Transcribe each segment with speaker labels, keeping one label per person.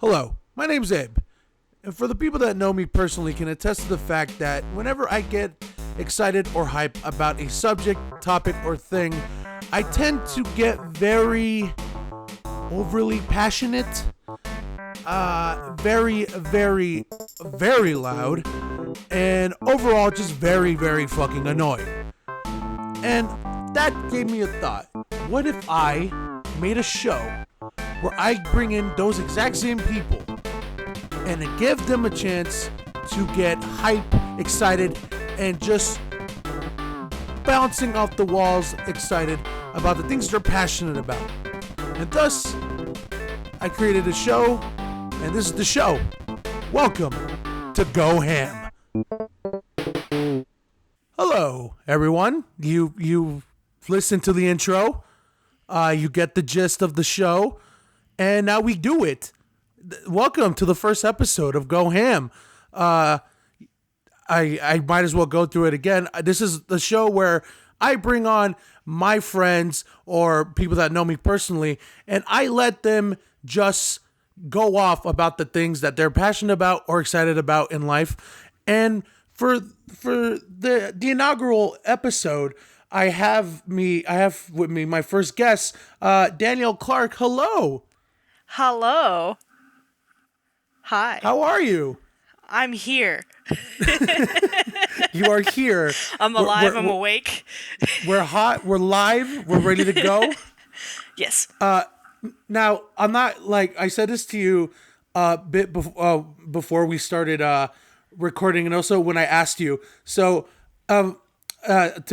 Speaker 1: Hello, my name's Abe, and for the people that know me personally can attest to the fact that whenever I get excited or hype about a subject, topic, or thing, I tend to get very overly passionate, very loud, and overall just very fucking annoying. And that gave me a thought. What if I made a show where I bring in those exact same people and give them a chance to get hype, excited, and just bouncing off the walls excited about the things they're passionate about. And thus, I created a show, and this is the show. Welcome to Go Ham. Hello, everyone. You listen to the intro. You get the gist of the show. And now we do it. Welcome to the first episode of Go Ham. I might as well go through it again. This is the show where I bring on my friends or people that know me personally, and I let them just go off about the things that they're passionate about or excited about in life. And for the inaugural episode, I have with me my first guest, Danielle Clark. Hello.
Speaker 2: Hello. Hi.
Speaker 1: How are you?
Speaker 2: I'm here.
Speaker 1: You are here.
Speaker 2: I'm alive. I'm awake.
Speaker 1: We're hot. We're live. We're ready to go.
Speaker 2: Yes.
Speaker 1: Now, I'm not, like, I said this to you a bit before we started recording, and also when I asked you. So, to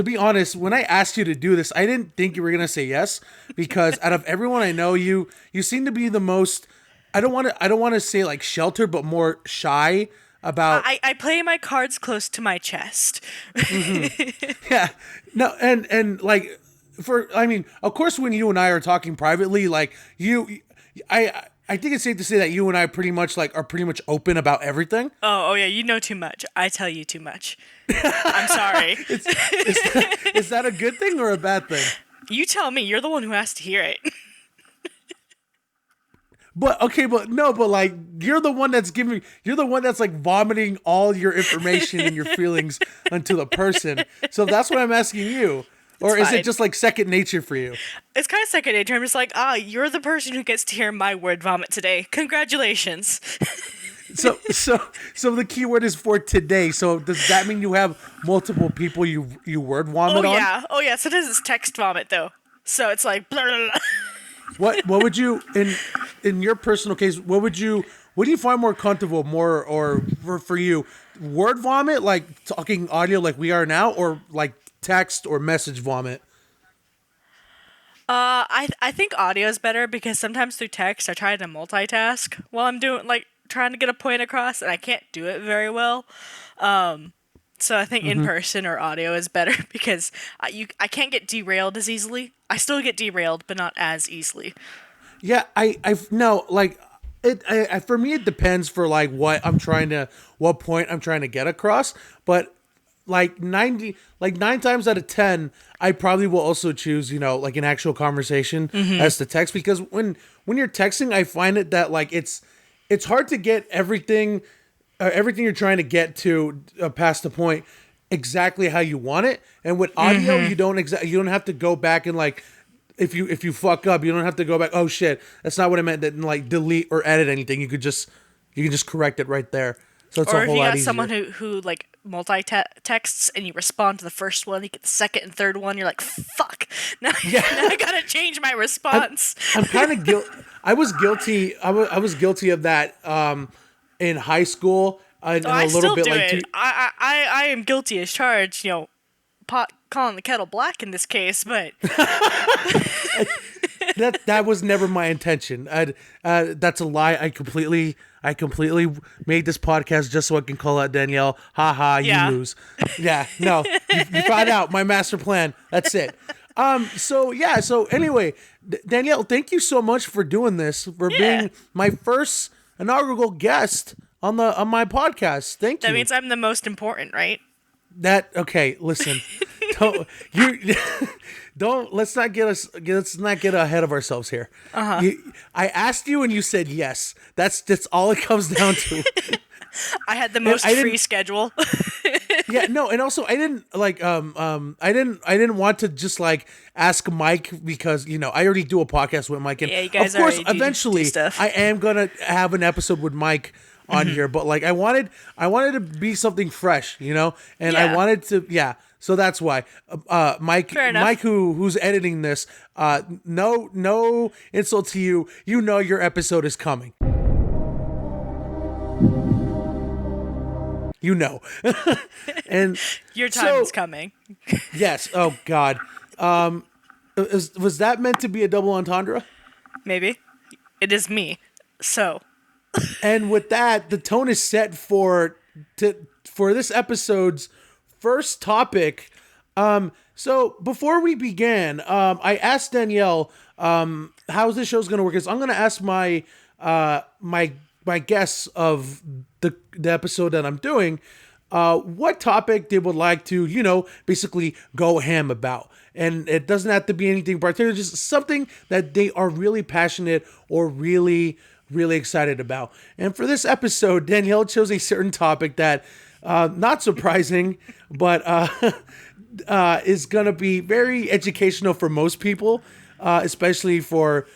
Speaker 1: be honest, when I asked you to do this, I didn't think you were gonna say yes, because out of everyone I know, you seem to be the most. I don't want to say like sheltered, but more shy about.
Speaker 2: I play my cards close to my chest.
Speaker 1: Mm-hmm. Yeah. No, and like of course, when you and I are talking privately, like I think it's safe to say that you and I are pretty much open about everything.
Speaker 2: Oh yeah, you know too much. I tell you too much. I'm sorry.
Speaker 1: Is that a good thing or a bad thing?
Speaker 2: You tell me. You're the one who has to hear it.
Speaker 1: But like you're the one that's like vomiting all your information and your feelings onto the person. So that's what I'm asking you. Or is it just like second nature for you?
Speaker 2: It's kind of second nature. I'm just like, you're the person who gets to hear my word vomit today. Congratulations.
Speaker 1: So the key word is for today. So does that mean you have multiple people you word vomit on?
Speaker 2: Oh yeah. Sometimes it's text vomit though. So it's like blah, blah, blah.
Speaker 1: What would you in your personal case? What do you find more comfortable, or for you, word vomit, like talking audio like we are now, or like text or message vomit?
Speaker 2: I think audio is better because sometimes through text I try to multitask while I'm doing trying to get a point across, and I can't do it very well. So I think in person or audio is better because I can't get derailed as easily. I still get derailed, but not as easily.
Speaker 1: Yeah, for me it depends for like what point I'm trying to get across, but like 9 times out of 10 I probably will also choose like an actual conversation as the text, because when you're texting I find it that like it's hard to get everything you're trying to get to past the point exactly how you want it. And with audio, you don't have to go back and like if you fuck up, you don't have to go back. Oh shit, that's not what I meant. Then like delete or edit anything. You can just correct it right there. So it's a whole lot easier. Or if you got
Speaker 2: someone who like multi-texts and you respond to the first one, you get the second and third one, you're like, fuck. Now I gotta change my response.
Speaker 1: I'm kind of guilty. I was guilty of that in high school. I
Speaker 2: still do it. I am guilty as charged. Pot calling the kettle black in this case, but
Speaker 1: that was never my intention. That's a lie. I completely made this podcast just so I can call out Danielle. Ha ha, you lose. Yeah, no, you found out my master plan. That's it. So anyway, Danielle, thank you so much for doing this, for being my first inaugural guest on my podcast. Thank you.
Speaker 2: That means I'm the most important, right?
Speaker 1: Okay, listen. let's not get ahead of ourselves here. I asked you and you said yes. That's all it comes down to.
Speaker 2: I had the most free schedule.
Speaker 1: Yeah, no, and also I didn't I didn't want to just like ask Mike because I already do a podcast with Mike, and
Speaker 2: Yeah, you guys
Speaker 1: of course
Speaker 2: already do
Speaker 1: eventually
Speaker 2: stuff.
Speaker 1: I am gonna have an episode with Mike on here, but like I wanted to be something fresh, and I
Speaker 2: Yeah.
Speaker 1: wanted to so that's why Mike
Speaker 2: Fair enough.
Speaker 1: Mike who's editing this, no insult to you, your episode is coming. And
Speaker 2: Your time is coming.
Speaker 1: yes. Oh God. Was that meant to be a double entendre?
Speaker 2: Maybe. It is me. So.
Speaker 1: And with that, the tone is set for this episode's first topic. So before we began, I asked Danielle, how's this show's gonna work. Is I'm gonna ask my guests of the episode that I'm doing, what topic they would like to, basically go ham about. And it doesn't have to be anything particular, just something that they are really passionate or really, really excited about. And for this episode, Danielle chose a certain topic that, not surprising, but is going to be very educational for most people, especially for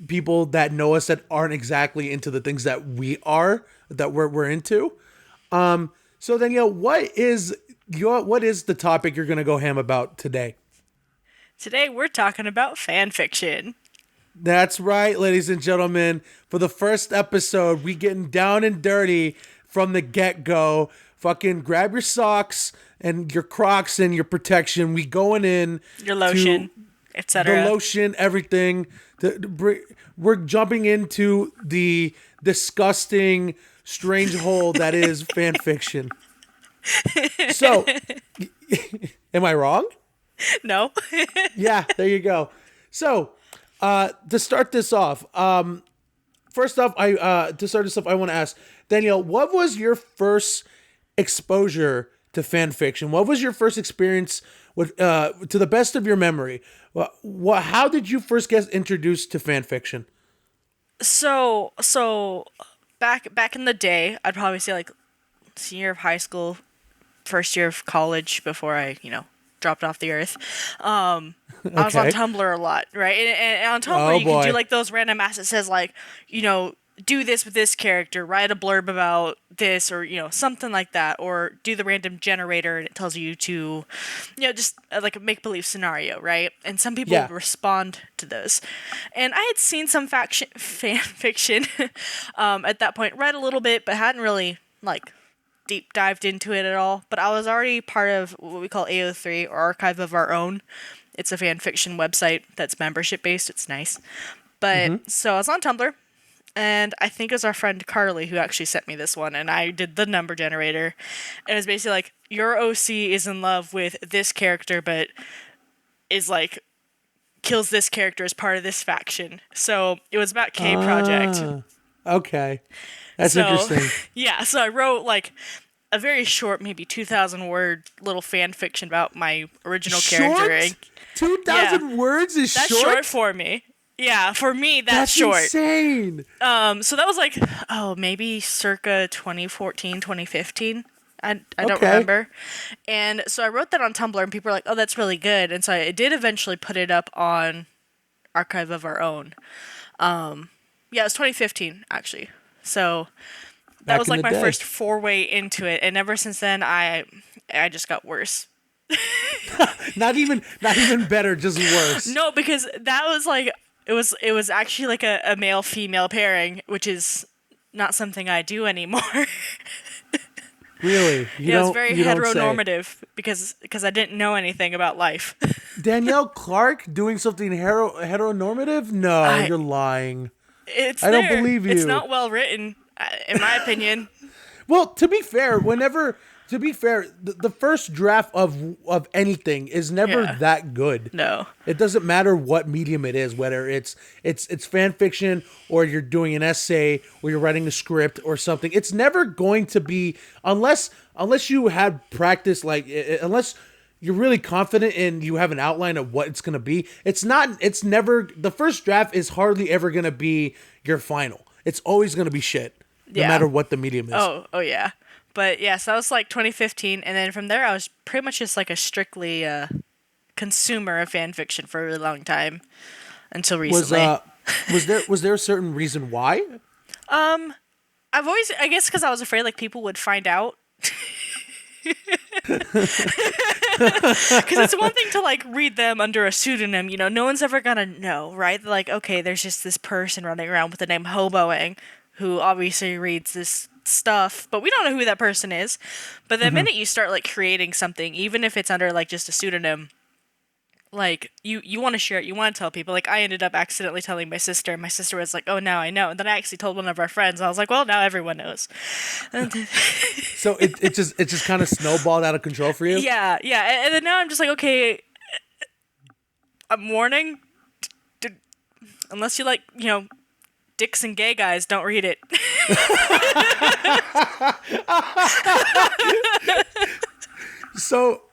Speaker 1: people that know us that aren't exactly into the things that we're into. So Danielle, what is the topic you're going to go ham about today?
Speaker 2: Today we're talking about fan fiction.
Speaker 1: That's right, ladies and gentlemen. For the first episode, we getting down and dirty from the get-go. Fucking grab your socks and your Crocs and your protection. We going in.
Speaker 2: Your lotion, etc.
Speaker 1: The lotion, everything. We're jumping into the disgusting, strange hole that is fan fiction. So, am I wrong?
Speaker 2: No.
Speaker 1: Yeah, there you go. So, to start this off, first off, I want to ask Danielle, what was your first exposure to fan fiction? What was your first experience with, to the best of your memory? How did you first get introduced to fan fiction?
Speaker 2: So back in the day, I'd probably say like senior of high school, first year of college before I, dropped off the earth. I was on Tumblr a lot, right? And on Tumblr, you can do like those random ass that says like, do this with this character, write a blurb about this, or something like that, or do the random generator and it tells you to, just like a make-believe scenario, right? And some people would respond to those. And I had seen some fan fiction at that point, read a little bit, but hadn't really like deep dived into it at all. But I was already part of what we call AO3, or Archive of Our Own. It's a fan fiction website that's membership based. It's nice. But so I was on Tumblr, and I think it was our friend Carly who actually sent me this one, and I did the number generator. And it was basically like, your OC is in love with this character, but is like, kills this character as part of this faction. So it was about K Project.
Speaker 1: Okay. That's interesting.
Speaker 2: Yeah, so I wrote like a very short, maybe 2,000 word little fan fiction about my original character.
Speaker 1: 2,000 words is
Speaker 2: That's
Speaker 1: short?
Speaker 2: short for me. Yeah, for me, that's short.
Speaker 1: Insane.
Speaker 2: So that was like, maybe circa 2014, 2015. I don't remember. And so I wrote that on Tumblr, and people were like, oh, that's really good. And so I did eventually put it up on Archive of Our Own. Yeah, it was 2015, actually. So that was like my first foray into it. And ever since then, I just got worse.
Speaker 1: not even better, just worse.
Speaker 2: No, because that was like, it was actually like a male-female pairing, which is not something I do anymore.
Speaker 1: Really?
Speaker 2: It was very heteronormative because I didn't know anything about life.
Speaker 1: Danielle Clark doing something heteronormative? No, you're lying. I don't believe you.
Speaker 2: It's not well written, in my opinion.
Speaker 1: Well, to be fair, the first draft of anything is never that good.
Speaker 2: No.
Speaker 1: It doesn't matter what medium it is, whether it's fan fiction or you're doing an essay or you're writing a script or something. It's never going to be, unless you had practice, like unless you're really confident and you have an outline of what it's going to be, it's never, the first draft is hardly ever going to be your final. It's always going to be shit, no matter what the medium is.
Speaker 2: Oh yeah. But yeah, so that was like 2015, and then from there I was pretty much just like a strictly consumer of fan fiction for a really long time until recently.
Speaker 1: Was there a certain reason why?
Speaker 2: I've always, I guess, because I was afraid like people would find out. Because it's one thing to like read them under a pseudonym, you know, no one's ever gonna know, right? They're like, okay, there's just this person running around with the name Hoboing who obviously reads this stuff, but we don't know who that person is. But the minute you start like creating something, even if it's under like just a pseudonym, like you want to share it, you want to tell people. Like I ended up accidentally telling my sister, and my sister was like, oh, now I know. And then I actually told one of our friends. I was like, well, now everyone knows.
Speaker 1: So it just kind of snowballed out of control for you?
Speaker 2: Yeah. And then now I'm just like, okay, I'm warning, unless you like, you know, dicks and gay guys, don't read it.
Speaker 1: So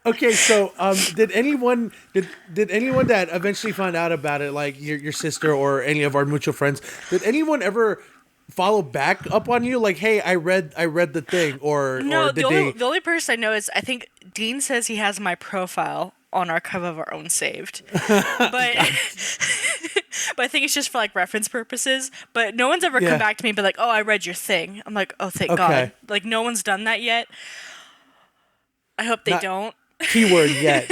Speaker 1: did anyone that eventually found out about it, like your sister or any of our mutual friends, did anyone ever follow back up on you, like, hey, I read the thing, or
Speaker 2: no?
Speaker 1: Or did
Speaker 2: The only person I know is, I think Dean says he has my profile on our cover of our own saved, but but I think it's just for like reference purposes. But no one's ever come back to me and be like, oh, I read your thing. I'm like, oh, thank God. Like no one's done that yet. I hope they don't.
Speaker 1: Keyword yet.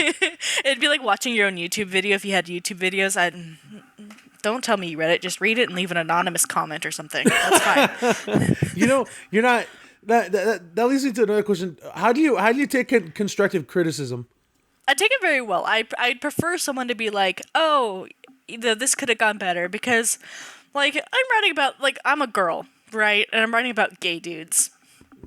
Speaker 2: It'd be like watching your own YouTube video if you had YouTube videos. Don't tell me you read it. Just read it and leave an anonymous comment or something. That's fine.
Speaker 1: You know, you're not. That leads me to another question. How do you take constructive criticism?
Speaker 2: I take it very well. I'd prefer someone to be like, oh, this could have gone better, because, like, I'm writing about, like, I'm a girl, right? And I'm writing about gay dudes.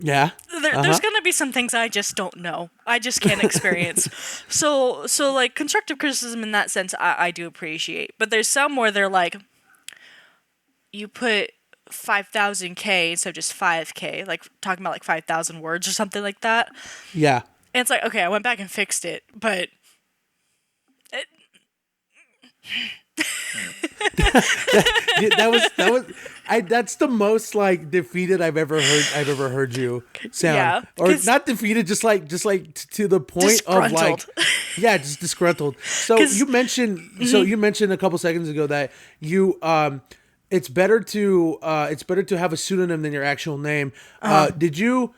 Speaker 1: Yeah.
Speaker 2: There's gonna be some things I just don't know. I just can't experience. So like constructive criticism in that sense, I do appreciate. But there's some where they're like, you put 5,000K instead of just 5K, like talking about like 5,000 words or something like that.
Speaker 1: Yeah.
Speaker 2: And it's like, okay, I went back and fixed it, but
Speaker 1: that's the most like defeated I've ever heard you sound.
Speaker 2: Yeah,
Speaker 1: or not defeated, just like to the point of like, yeah, just disgruntled. So you mentioned a couple seconds ago that you it's better to have a pseudonym than your actual name. Did you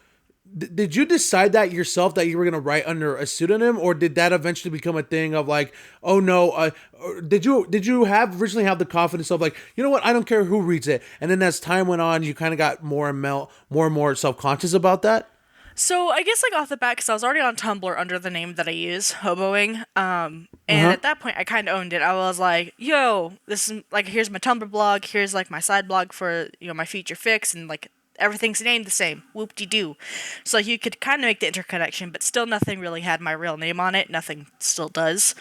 Speaker 1: decide that yourself, that you were going to write under a pseudonym, or did that eventually become a thing of like, oh no, did you originally have the confidence of like, you know what, I don't care who reads it, and then as time went on, you kind of got more and more self-conscious about that?
Speaker 2: So I guess like off the bat, because I was already on Tumblr under the name that I use, Hoboing, and at that point I kind of owned it. I was like, yo, this is like, here's my Tumblr blog, here's like my side blog for, you know, my feature fix, and like everything's named the same. Whoop-de-doo. So you could kind of make the interconnection, but still nothing really had my real name on it. Nothing still does.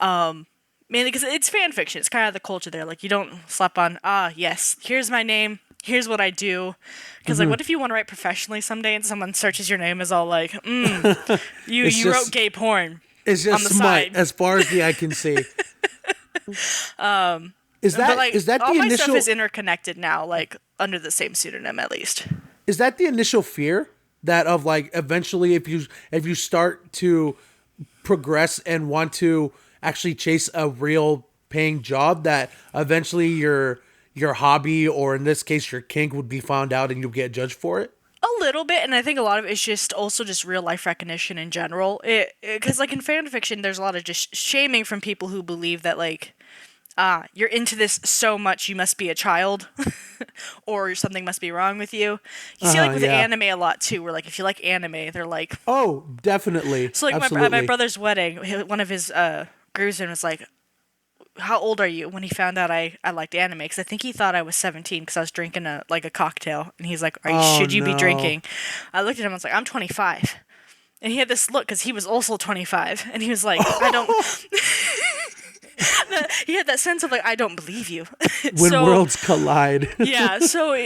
Speaker 2: Mainly because it's fan fiction. It's kind of the culture there. Like, you don't slap on, yes, here's my name, here's what I do. Because, like, what if you want to write professionally someday and someone searches your name as all like, you wrote gay porn.
Speaker 1: It's just
Speaker 2: on the
Speaker 1: smut,
Speaker 2: side.
Speaker 1: as far as the eye can see. Is that
Speaker 2: all
Speaker 1: the
Speaker 2: my
Speaker 1: initial?
Speaker 2: stuff is interconnected now, like under the same pseudonym at least.
Speaker 1: Is that the initial fear that of like eventually if you start to progress and want to actually chase a real paying job, that eventually your hobby, or in this case your kink, would be found out and you'll get judged for it?
Speaker 2: A little bit, and I think a lot of it's just also just real life recognition in general. Because like in fan fiction, there's a lot of just shaming from people who believe that like, you're into this so much you must be a child, or something must be wrong with you. You see like with anime a lot too, where like if you like anime, they're like,
Speaker 1: oh, definitely.
Speaker 2: So like my brother's wedding, one of his groomsmen was like, how old are you, when he found out I liked anime, because I think he thought I was 17 because I was drinking a cocktail, and he's like, should you be drinking? I looked at him, I was like, I'm 25, and he had this look because he was also 25, and he was like, I don't. He had that sense of like, I don't believe you.
Speaker 1: When worlds collide.
Speaker 2: Yeah, so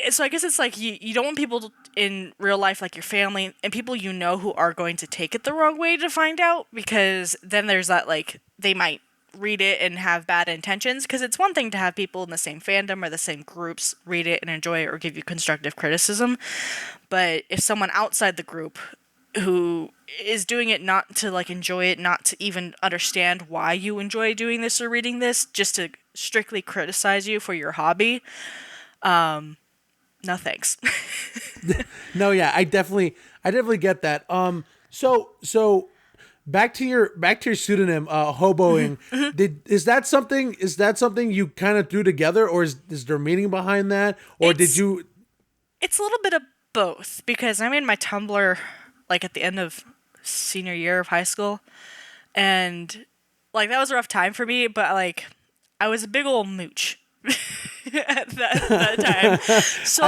Speaker 2: so I guess it's like you don't want people in real life, like your family and people you know, who are going to take it the wrong way to find out, because then there's that, like, they might read it and have bad intentions, because it's one thing to have people in the same fandom or the same groups read it and enjoy it or give you constructive criticism, but if someone outside the group who is doing it not to like enjoy it, not to even understand why you enjoy doing this or reading this, just to strictly criticize you for your hobby, no thanks.
Speaker 1: No, yeah, I definitely get that. So back to your pseudonym, hoboing. Is that something you kind of threw together, or is there meaning behind that, or did you?
Speaker 2: It's a little bit of both, because I made my Tumblr like at the end of senior year of high school, and like that was a rough time for me, but like I was a big old mooch at that time. So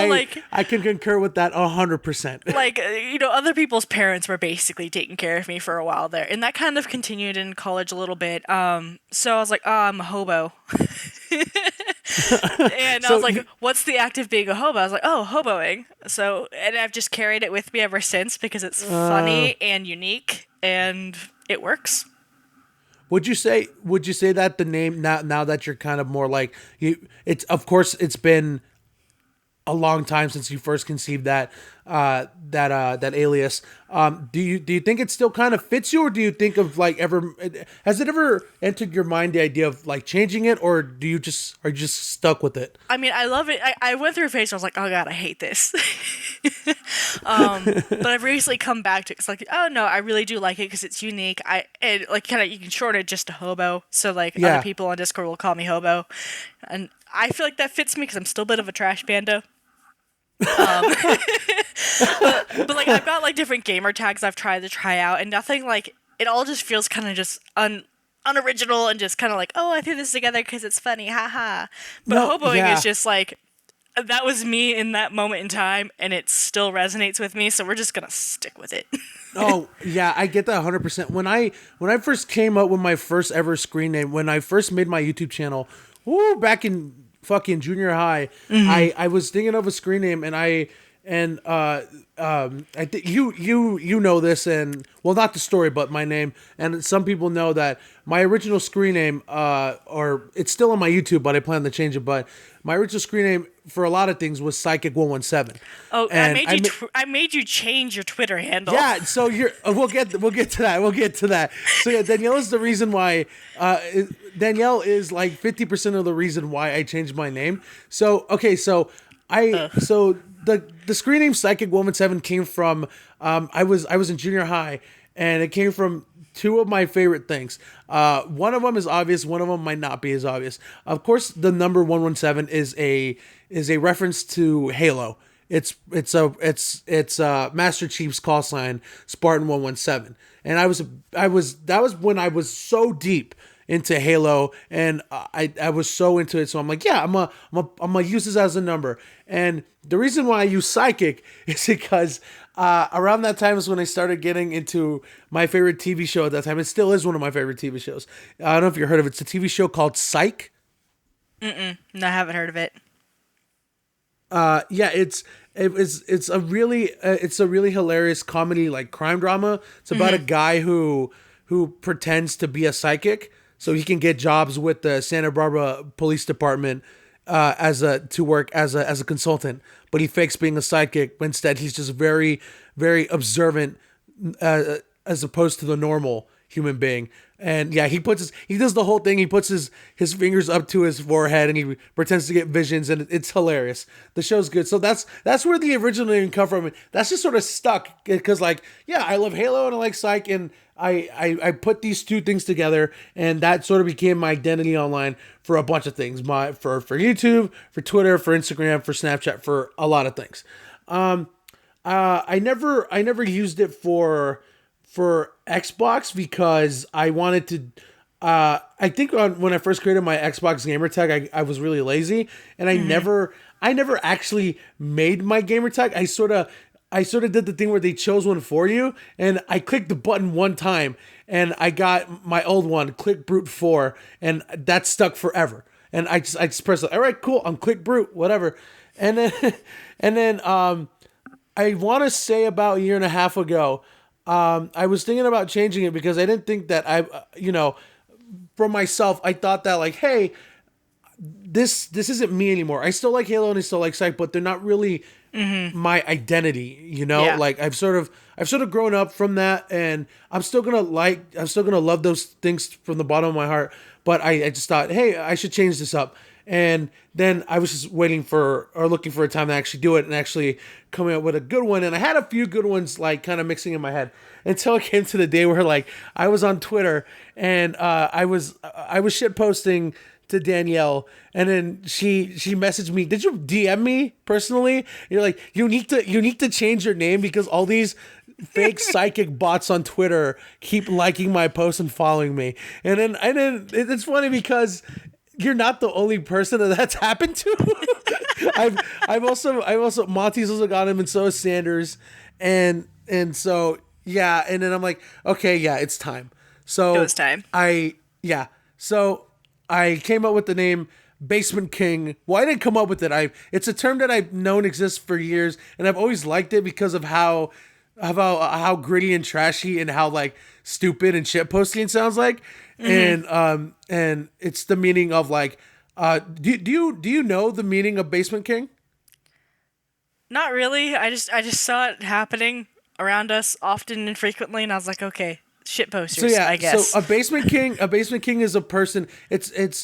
Speaker 1: I can concur with that 100%.
Speaker 2: Like, other people's parents were basically taking care of me for a while there, and that kind of continued in college a little bit. So I was like, oh, I'm a hobo. And I was like, what's the act of being a hobo? I was like, oh, hoboing. So, and I've just carried it with me ever since, because it's funny and unique and it works.
Speaker 1: Would you say that the name, now that you're kind of more like it's been a long time since you first conceived that alias. Do you think it still kind of fits you, or do you think of like has it ever entered your mind the idea of like changing it, or are you just stuck with it?
Speaker 2: I mean, I love it. I went through a phase where I was like, oh god, I hate this. But I've recently come back to it. It's like, oh no, I really do like it because it's unique. And like kind of you can shorten it just to hobo. So like other people on Discord will call me hobo, and I feel like that fits me because I'm still a bit of a trash panda. But like I've got like different gamer tags I've tried to try out, and nothing like it all just feels kind of just unoriginal and just kind of like, oh, I threw this together because it's funny, haha. But hoboing is just like, that was me in that moment in time, and it still resonates with me, so we're just gonna stick with it.
Speaker 1: Oh yeah, I get that 100%. When I first came up with my first ever screen name, when I first made my YouTube channel, back in fucking junior high, I was thinking of a screen name, and I think you know this, and well, not the story, but my name, and some people know that my original screen name, or it's still on my YouTube, but I plan to change it. But my original screen name for a lot of things was Psychic117.
Speaker 2: Oh, and I made you change your Twitter handle.
Speaker 1: Yeah, so we'll get to that. So yeah, Danielle is the reason why. Danielle is like 50% of the reason why I changed my name. So okay, so the screen name Psychic117 came from I was in junior high, and it came from two of my favorite things. One of them is obvious. One of them might not be as obvious. Of course, the number 117 is a reference to Halo. It's Master Chief's call sign, Spartan 117, and that was when I was so deep into Halo, and I was so into it. So I'm like, yeah, I'm gonna use this as a number. And the reason why I use Psychic is because around that time is when I started getting into my favorite TV show at that time. It still is one of my favorite TV shows. I don't know if you heard of it. It's a TV show called Psych.
Speaker 2: No, I haven't heard of it.
Speaker 1: Yeah, it's a really hilarious comedy, like crime drama. It's about a guy who pretends to be a psychic so he can get jobs with the Santa Barbara Police Department to work as a consultant, but he fakes being a psychic. But instead, he's just very, very observant, as opposed to the normal human being. And yeah, he does the whole thing. He puts his fingers up to his forehead and he pretends to get visions, and it's hilarious. The show's good. So that's where the original name come from. That's just sort of stuck because, like, yeah, I love Halo and I like Psych, and I put these two things together, and that sort of became my identity online for a bunch of things. For YouTube, for Twitter, for Instagram, for Snapchat, for a lot of things. I never used it for Xbox because I wanted to. I think when I first created my Xbox gamer tag, I was really lazy, and I never actually made my gamer tag. I sort of did the thing where they chose one for you, and I clicked the button one time, and I got my old one, Click Brute 4, and that stuck forever. And I just pressed, all right, cool, I'm Click Brute, whatever. And then I want to say about a year and a half ago, I was thinking about changing it because I didn't think that for myself, I thought that like, hey, this isn't me anymore. I still like Halo and I still like Sight, but they're not really my identity,
Speaker 2: Yeah.
Speaker 1: Like I've sort of grown up from that, and I'm still gonna love those things from the bottom of my heart. But I just thought, hey, I should change this up. And then I was just looking for a time to actually do it and actually coming up with a good one. And I had a few good ones like kind of mixing in my head until it came to the day where like I was on Twitter and I was shit posting to Danielle, and then she messaged me. Did you DM me personally? You're like, you need to change your name because all these fake psychic bots on Twitter keep liking my posts and following me. And then it's funny because you're not the only person that's happened to. I've also Monty's also got him, and so is Sanders, and so yeah. And then I'm like, okay, yeah, it's time. So
Speaker 2: It was time.
Speaker 1: So I came up with the name Basement King. Well, I didn't come up with it. It's a term that I've known exists for years, and I've always liked it because of how gritty and trashy and how like stupid and shitposting it sounds like. And it's the meaning of like do you know the meaning of Basement King?
Speaker 2: Not really. I just saw it happening around us often and frequently, and I was like, okay, shit posters.
Speaker 1: So yeah,
Speaker 2: I guess.
Speaker 1: so a basement king is a person. It's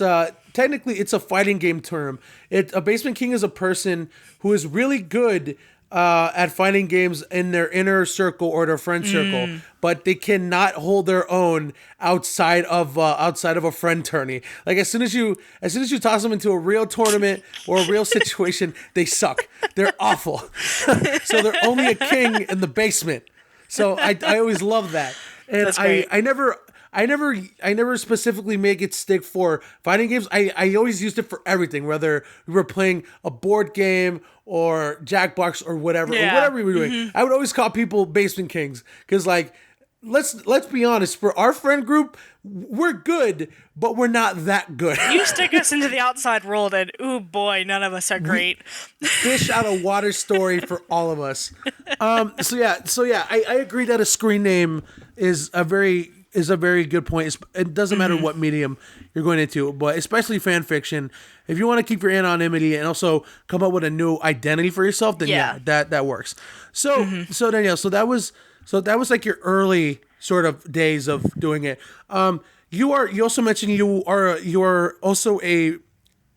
Speaker 1: technically it's a fighting game term. A basement king is a person who is really good at fighting games in their inner circle or their friend circle, but they cannot hold their own outside of a friend tourney. Like as soon as you toss them into a real tournament or a real situation, they suck. They're awful. So they're only a king in the basement. So I always love that. And
Speaker 2: That's great.
Speaker 1: I never specifically make it stick for fighting games. I always used it for everything, whether we were playing a board game or Jackbox or whatever we were doing. I would always call people Basement Kings because like let's be honest, for our friend group, we're good, but we're not that good.
Speaker 2: You stick us into the outside world, and ooh boy, none of us are great.
Speaker 1: Fish out of water story for all of us. So yeah, I agree that a screen name is a very good point. It doesn't matter what medium you're going into, but especially fan fiction. If you want to keep your anonymity and also come up with a new identity for yourself, then yeah that works. So Danielle, so that was like your early sort of days of doing it. You also mentioned you are also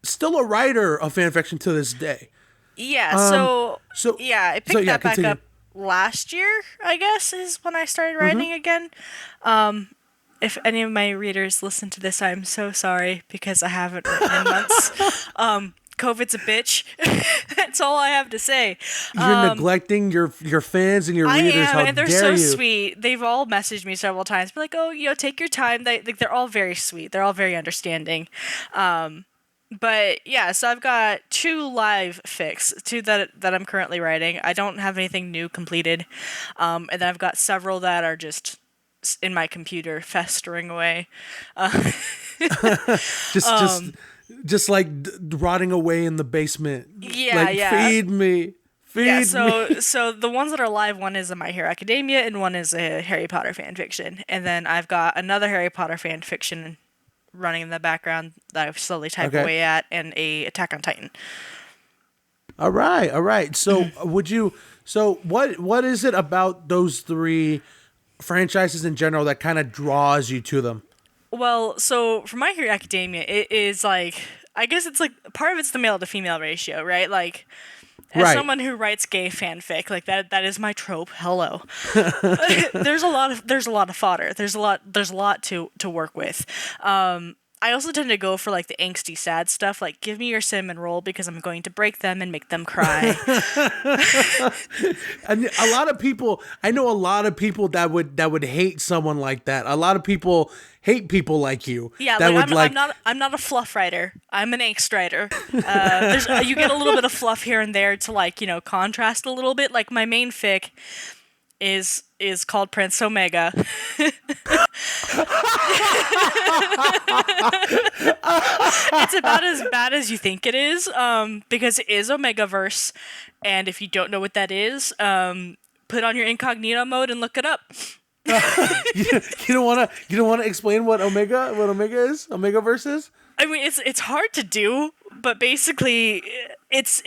Speaker 1: still a writer of fan fiction to this day.
Speaker 2: Yeah, I picked that back up last year, I guess, is when I started writing again. If any of my readers listen to this, I'm so sorry because I haven't written in months. COVID's a bitch. That's all I have to say.
Speaker 1: You're neglecting your fans and your readers. How
Speaker 2: and they're
Speaker 1: dare
Speaker 2: so
Speaker 1: you?
Speaker 2: sweet. They've all messaged me several times, be like, "Oh, take your time." They're all very sweet. They're all very understanding. But yeah, so I've got 2 live fics, 2 that I'm currently writing. I don't have anything new completed, and then I've got several that are just in my computer festering away.
Speaker 1: Just like rotting away in the basement.
Speaker 2: Yeah,
Speaker 1: like,
Speaker 2: yeah.
Speaker 1: Feed me.
Speaker 2: So the ones that are live, one is a My Hero Academia and one is a Harry Potter fan fiction. And then I've got another Harry Potter fan fiction running in the background that I've slowly typed away at, and a Attack on Titan.
Speaker 1: All right. So what is it about those 3 franchises in general that kind of draws you to them?
Speaker 2: Well, so for My Hero Academia, it is like, I guess it's like, part of it's the male to female ratio, right? Like, as someone who writes gay fanfic, like that is my trope. Hello. There's a lot of fodder. There's a lot to work with. I also tend to go for like the angsty sad stuff, like give me your cinnamon roll because I'm going to break them and make them cry.
Speaker 1: And I know a lot of people that would hate someone like that. A lot of people hate people like you.
Speaker 2: Yeah, I'm not a fluff writer. I'm an angst writer. You get a little bit of fluff here and there to like, contrast a little bit. Like my main fic is called Prince Omega. It's about as bad as you think it is, because it is Omegaverse, and if you don't know what that is, put on your incognito mode and look it up.
Speaker 1: You don't want to explain what Omega is? Omegaverse is?
Speaker 2: I mean, it's hard to do, but basically, it's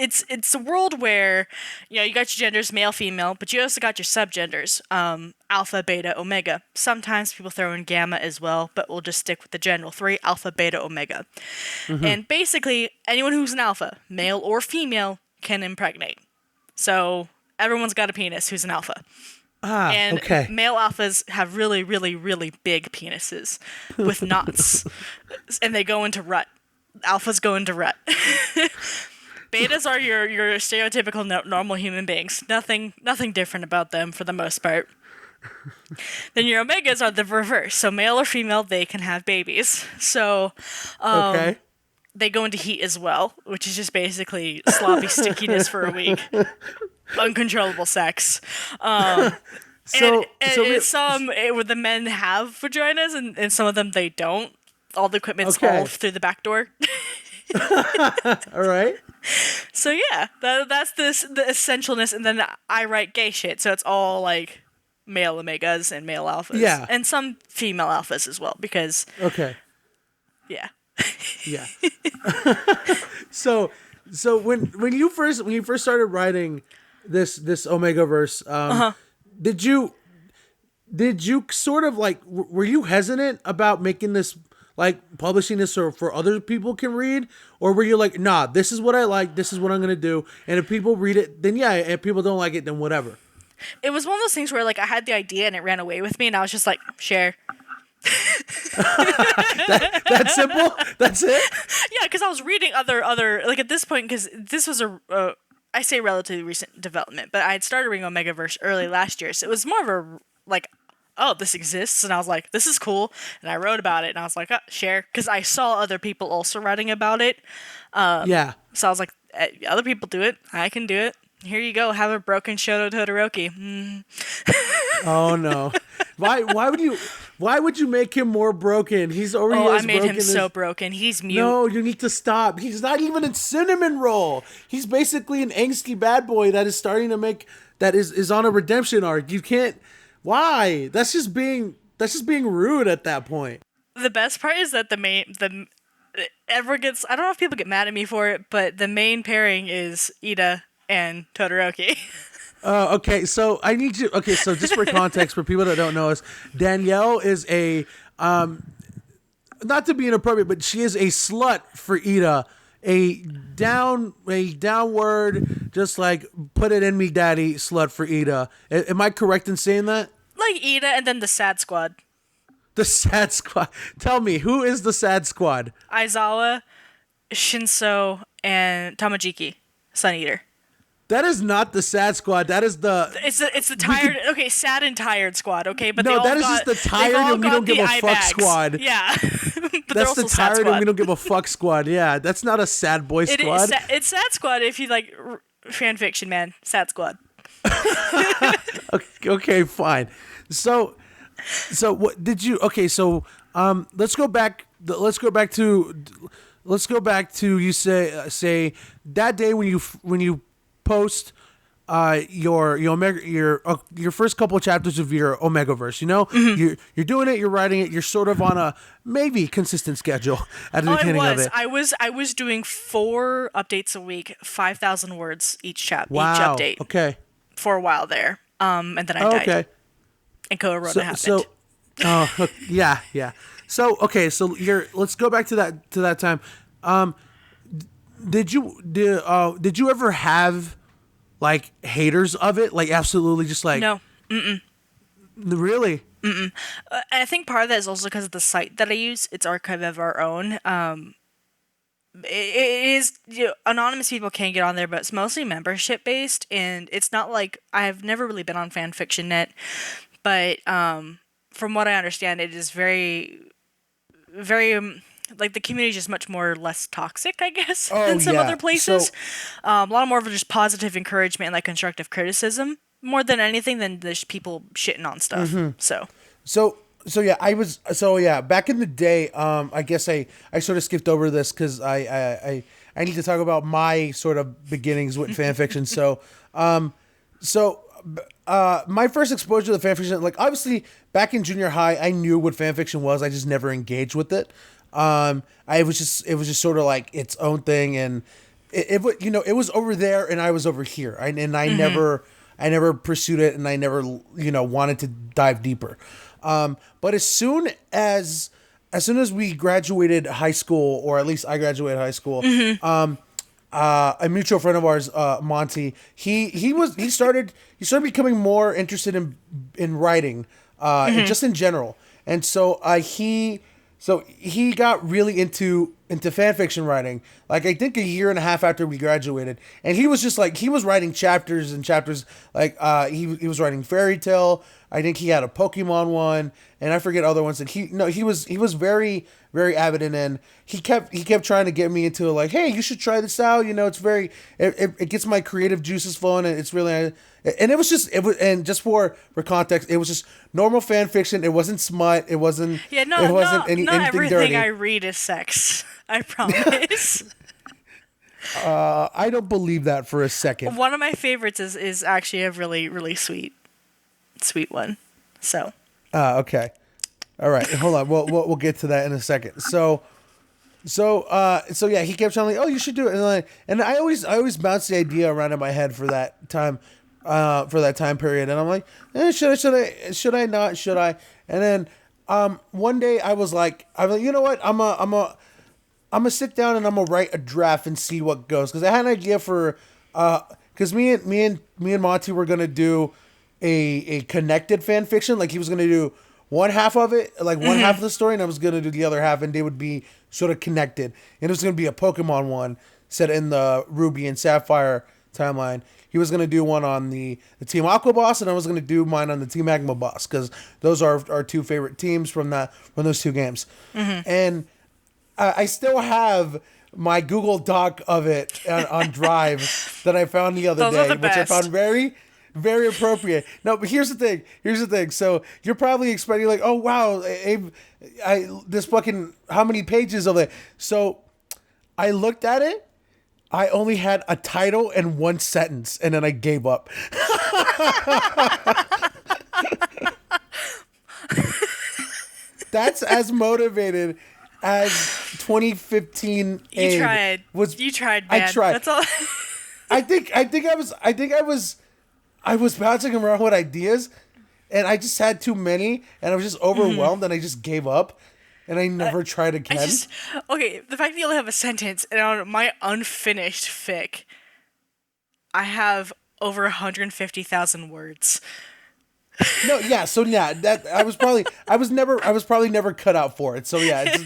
Speaker 2: a world where, you know, you got your genders, male, female, but you also got your subgenders, alpha, beta, omega. Sometimes people throw in gamma as well, but we'll just stick with the general three: alpha, beta, omega. And basically, anyone who's an alpha, male or female, can impregnate. So everyone's got a penis who's an alpha. And
Speaker 1: okay.
Speaker 2: male alphas have really, really, really big penises with knots, and they go into rut. Alphas go into rut. Betas are your stereotypical normal human beings. Nothing different about them for the most part. Then your omegas are the reverse. So male or female, they can have babies. So
Speaker 1: Okay.
Speaker 2: they go into heat as well, which is just basically sloppy stickiness for a week. Uncontrollable sex.
Speaker 1: So
Speaker 2: Some where the men have vaginas and some of them they don't. All the equipment's
Speaker 1: Okay.
Speaker 2: all through the back door.
Speaker 1: all right.
Speaker 2: So yeah, that's the essentialness. And then I write gay shit, so it's all like male omegas and male alphas.
Speaker 1: Yeah.
Speaker 2: And some female alphas as well, because
Speaker 1: Okay.
Speaker 2: yeah.
Speaker 1: Yeah. So when you first started writing this Omegaverse, did you sort of like were you hesitant about making this, like publishing this for other people can read, or were you like, nah, this is what I like, this is what I'm gonna do, and if people read it, then yeah, and if people don't like it, then whatever.
Speaker 2: It was one of those things where like I had the idea and it ran away with me, and I was just like, share.
Speaker 1: That simple? That's it?
Speaker 2: Yeah, because I was reading other like at this point, because this was I say relatively recent development, but I had started reading Omegaverse early last year, so it was more of a like, oh, this exists, and I was like, this is cool, and I wrote about it, and I was like, oh, share, because I saw other people also writing about it.
Speaker 1: Yeah.
Speaker 2: So I was like, other people do it, I can do it. Here you go, have a broken Shoto Todoroki.
Speaker 1: Oh no. Why would you make him more broken? He's already
Speaker 2: Oh,
Speaker 1: as
Speaker 2: I made
Speaker 1: broken
Speaker 2: him so broken. He's mute.
Speaker 1: No, you need to stop. He's not even in cinnamon roll. He's basically an angsty bad boy that is starting to make is on a redemption arc. You can't. Why? That's just being rude at that point.
Speaker 2: The best part is that ever gets, I don't know if people get mad at me for it, but the main pairing is Ida and Todoroki.
Speaker 1: Okay, so I need you. Okay, so just for context, for people that don't know us, Danielle is a not to be inappropriate, but she is a slut for Ida, a downward, just like put it in me, daddy slut for Ida. Am I correct in saying that?
Speaker 2: Like Ida and then the Sad Squad.
Speaker 1: The Sad Squad. Tell me, who is the Sad Squad?
Speaker 2: Aizawa, Shinso, and Tamajiki, Sun Eater.
Speaker 1: That is not the Sad Squad. That is the.
Speaker 2: It's the tired. Okay, sad and tired squad. Okay, but
Speaker 1: no, that is just the tired and we don't give a fuck squad.
Speaker 2: Yeah, but
Speaker 1: that's the tired and we don't give a fuck squad. Yeah, that's not a sad boy squad.
Speaker 2: It's sad squad if you like fan fiction, man. Sad squad.
Speaker 1: Okay, fine. So what did you? Okay, so let's go back to you say that day when you post your first couple of chapters of your Omegaverse, you know, you're doing it, you're writing it, you're sort of on a maybe consistent schedule at the beginning of it.
Speaker 2: I was doing 4 updates a week, 5,000 words each
Speaker 1: Wow.
Speaker 2: each update.
Speaker 1: Okay.
Speaker 2: For a while there, and then I died.
Speaker 1: Okay.
Speaker 2: And Corona happened.
Speaker 1: Yeah. So okay, so let's go back to that time. Did you ever have like haters of it? Like absolutely just like
Speaker 2: No.
Speaker 1: Really?
Speaker 2: I think part of that is also because of the site that I use. It's Archive of Our Own. It is, anonymous people can get on there, but it's mostly membership based, and it's not like I've never really been on Fanfiction.net, but from what I understand, it is very, very like the community is just much more or less toxic, I guess, than some other places. A lot more of just positive encouragement and like constructive criticism more than anything than just people shitting on stuff.
Speaker 1: back in the day, I guess I sort of skipped over this because I need to talk about my sort of beginnings with fan fiction. So my first exposure to fan fiction, like obviously back in junior high, I knew what fan fiction was. I just never engaged with it. It was just sort of like its own thing, and it was over there and I was over here. I never pursued it, and I never wanted to dive deeper. But as soon as we graduated high school, or at least I graduated high school, a mutual friend of ours, Monty, he started becoming more interested in writing, just in general, and so he got really into fan fiction writing, like I think a year and a half after we graduated, and he was just like, he was writing chapters and chapters, like he was writing fairy tale. I think he had a Pokemon one, and I forget other ones that he was very, very avid in, and he kept trying to get me into it, like, hey, you should try this out, it gets my creative juices flowing, and it's really, and and just for context, it was just normal fan fiction. It wasn't smut, it wasn't anything
Speaker 2: everything
Speaker 1: dirty.
Speaker 2: I read is sex, I promise.
Speaker 1: I don't believe that for a second.
Speaker 2: One of my favorites is actually a really, really sweet one. So.
Speaker 1: Okay. All right. Hold on. We'll get to that in a second. So yeah, he kept telling me, "Oh, you should do it," and I always bounced the idea around in my head for that time period, and I'm like, should I not? Should I? And then one day I was like, you know what? I'm gonna sit down and I'm gonna write a draft and see what goes, because I had an idea for because me and Monty were gonna do a connected fan fiction. Like he was gonna do one half of it, like one half of the story, and I was gonna do the other half, and they would be sort of connected. And it was gonna be a Pokemon one set in the Ruby and Sapphire timeline. He was gonna do one on the Team Aqua boss, and I was gonna do mine on the Team Magma boss, because those are our two favorite teams from those two games. And I still have my Google Doc of it on Drive that I found the other day, which I found very, very appropriate. No, but here's the thing. So you're probably expecting, like, oh wow, Abe, this fucking, how many pages of it? So I looked at it. I only had a title and one sentence, and then I gave up. That's as motivated as 2015
Speaker 2: You tried. You tried, man.
Speaker 1: I tried.
Speaker 2: That's all.
Speaker 1: I think I was bouncing around with ideas, and I just had too many, and I was just overwhelmed, and I just gave up, and I never tried again.
Speaker 2: Okay, the fact that you only have a sentence, and on my unfinished fic, I have over 150,000 words.
Speaker 1: No, yeah, so yeah, that I was probably never cut out for it. So yeah,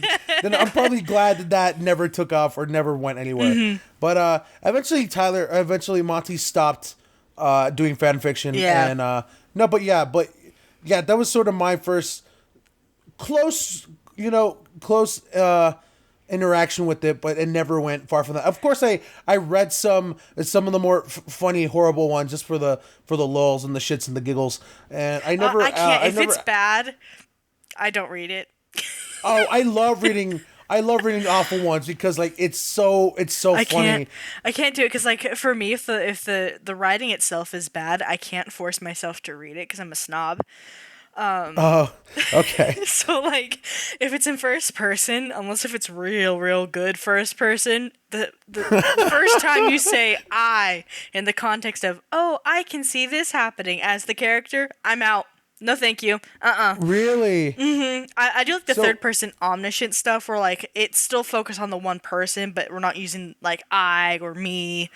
Speaker 1: then I'm probably glad that never took off or never went anywhere. But eventually Monty stopped doing fan fiction.
Speaker 2: Yeah.
Speaker 1: And but that was sort of my first close interaction with it, but it never went far from that. Of course, I read some of the more funny, horrible ones just for the lulz and the shits and the giggles, and I never.
Speaker 2: I can't. If it's bad, I don't read it.
Speaker 1: Oh, I love reading awful ones because like it's so funny.
Speaker 2: I can't do it because like for me, if the writing itself is bad, I can't force myself to read it because I'm a snob.
Speaker 1: Oh, okay.
Speaker 2: So like if it's in first person, unless if it's real good first person, the first time you say I in the context of, oh, I can see this happening as the character, I'm out. No, thank you.
Speaker 1: Really?
Speaker 2: I do like the third person omniscient stuff where like it's still focused on the one person, but we're not using like I or me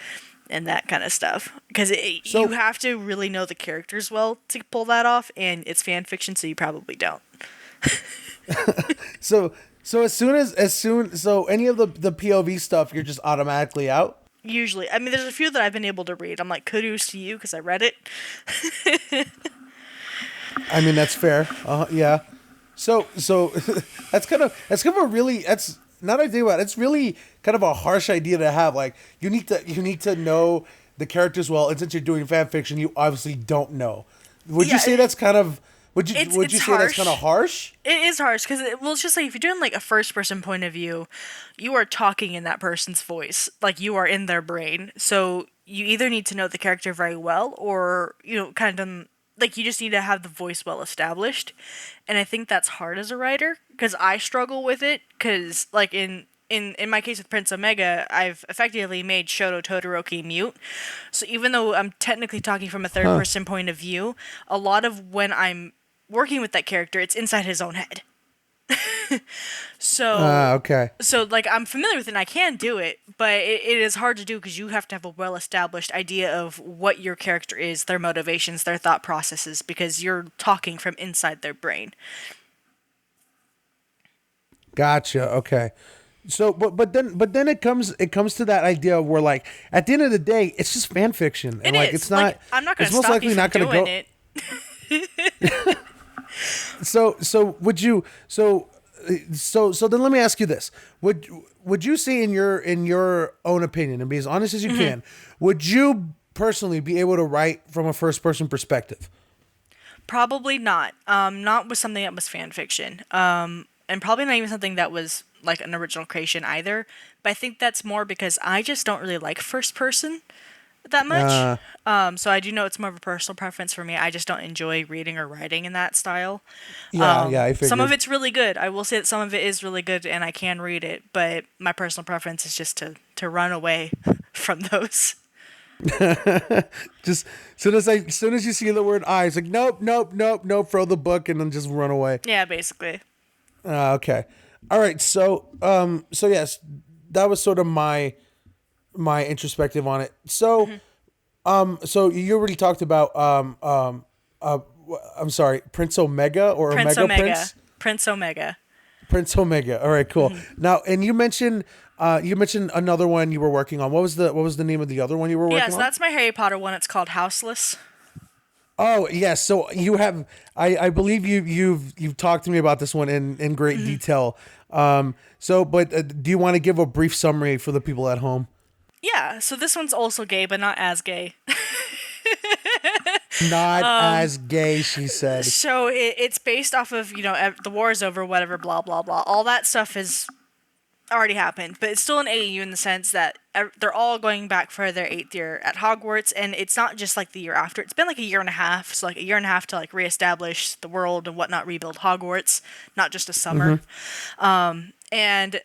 Speaker 2: and that kind of stuff, because you have to really know the characters well to pull that off, and it's fan fiction, so you probably don't.
Speaker 1: so any of the POV stuff, you're just automatically out?
Speaker 2: Usually. I mean, there's a few that I've been able to read. I'm like, kudos to you because I read it.
Speaker 1: I mean, that's fair. Yeah. So that's kind of a really, that's, now that I think about it, it's really kind of a harsh idea to have. Like, you need to know the characters well, and since you're doing fan fiction, you obviously don't know. Would you say that's kind of Would you say that's kind of harsh?
Speaker 2: It is harsh because it's just like if you're doing like a first person point of view, you are talking in that person's voice, like you are in their brain. So you either need to know the character very well, or kind of like you just need to have the voice well established. And I think that's hard as a writer because I struggle with it because like in my case with Prince Omega, I've effectively made Shoto Todoroki mute. So even though I'm technically talking from a third person point of view, a lot of when I'm working with that character, it's inside his own head. So
Speaker 1: okay.
Speaker 2: So like I'm familiar with it and I can do it, but it is hard to do because you have to have a well established idea of what your character is, their motivations, their thought processes, because you're talking from inside their brain.
Speaker 1: Gotcha. Okay. So, but then it comes to that idea where like at the end of the day, it's just fan fiction, and like it's not. Like,
Speaker 2: I'm not going to stop you from doing it.
Speaker 1: So would you? So then let me ask you this: Would you say in your own opinion, and be as honest as you can, would you personally be able to write from a first person perspective?
Speaker 2: Probably not. Not with something that was fan fiction. And probably not even something that was like an original creation either. But I think that's more because I just don't really like first person that much. So I do know it's more of a personal preference for me. I just don't enjoy reading or writing in that style.
Speaker 1: Yeah, I figured.
Speaker 2: Some of it's really good. I will say that some of it is really good and I can read it, but my personal preference is just to run away from those.
Speaker 1: Just soon as you see the word "I," it's like nope, throw the book and then just run away.
Speaker 2: Yeah, basically.
Speaker 1: Okay. All right. So yes, that was sort of my introspective on it. So, so you already talked about, I'm sorry, Prince Omega or
Speaker 2: Prince
Speaker 1: Omega
Speaker 2: Omega.
Speaker 1: Prince?
Speaker 2: Prince Omega.
Speaker 1: Prince Omega. All right, cool. Now, and you mentioned another one you were working on. What was the name of the other one you were working on?
Speaker 2: Yeah, so that's my Harry Potter one. It's called Houseless.
Speaker 1: Oh yes, so you have. I believe you've talked to me about this one in great detail. But do you want to give a brief summary for the people at home?
Speaker 2: Yeah, so this one's also gay, but not as gay.
Speaker 1: Not as gay, she said.
Speaker 2: So it's based off of the war is over, whatever, blah blah blah. All that stuff is already happened, but it's still an AAU in the sense that they're all going back for their 8th year at Hogwarts, and it's not just like the year after. It's been like a year and a half, so like a year and a half to like reestablish the world and whatnot, rebuild Hogwarts, not just a summer. And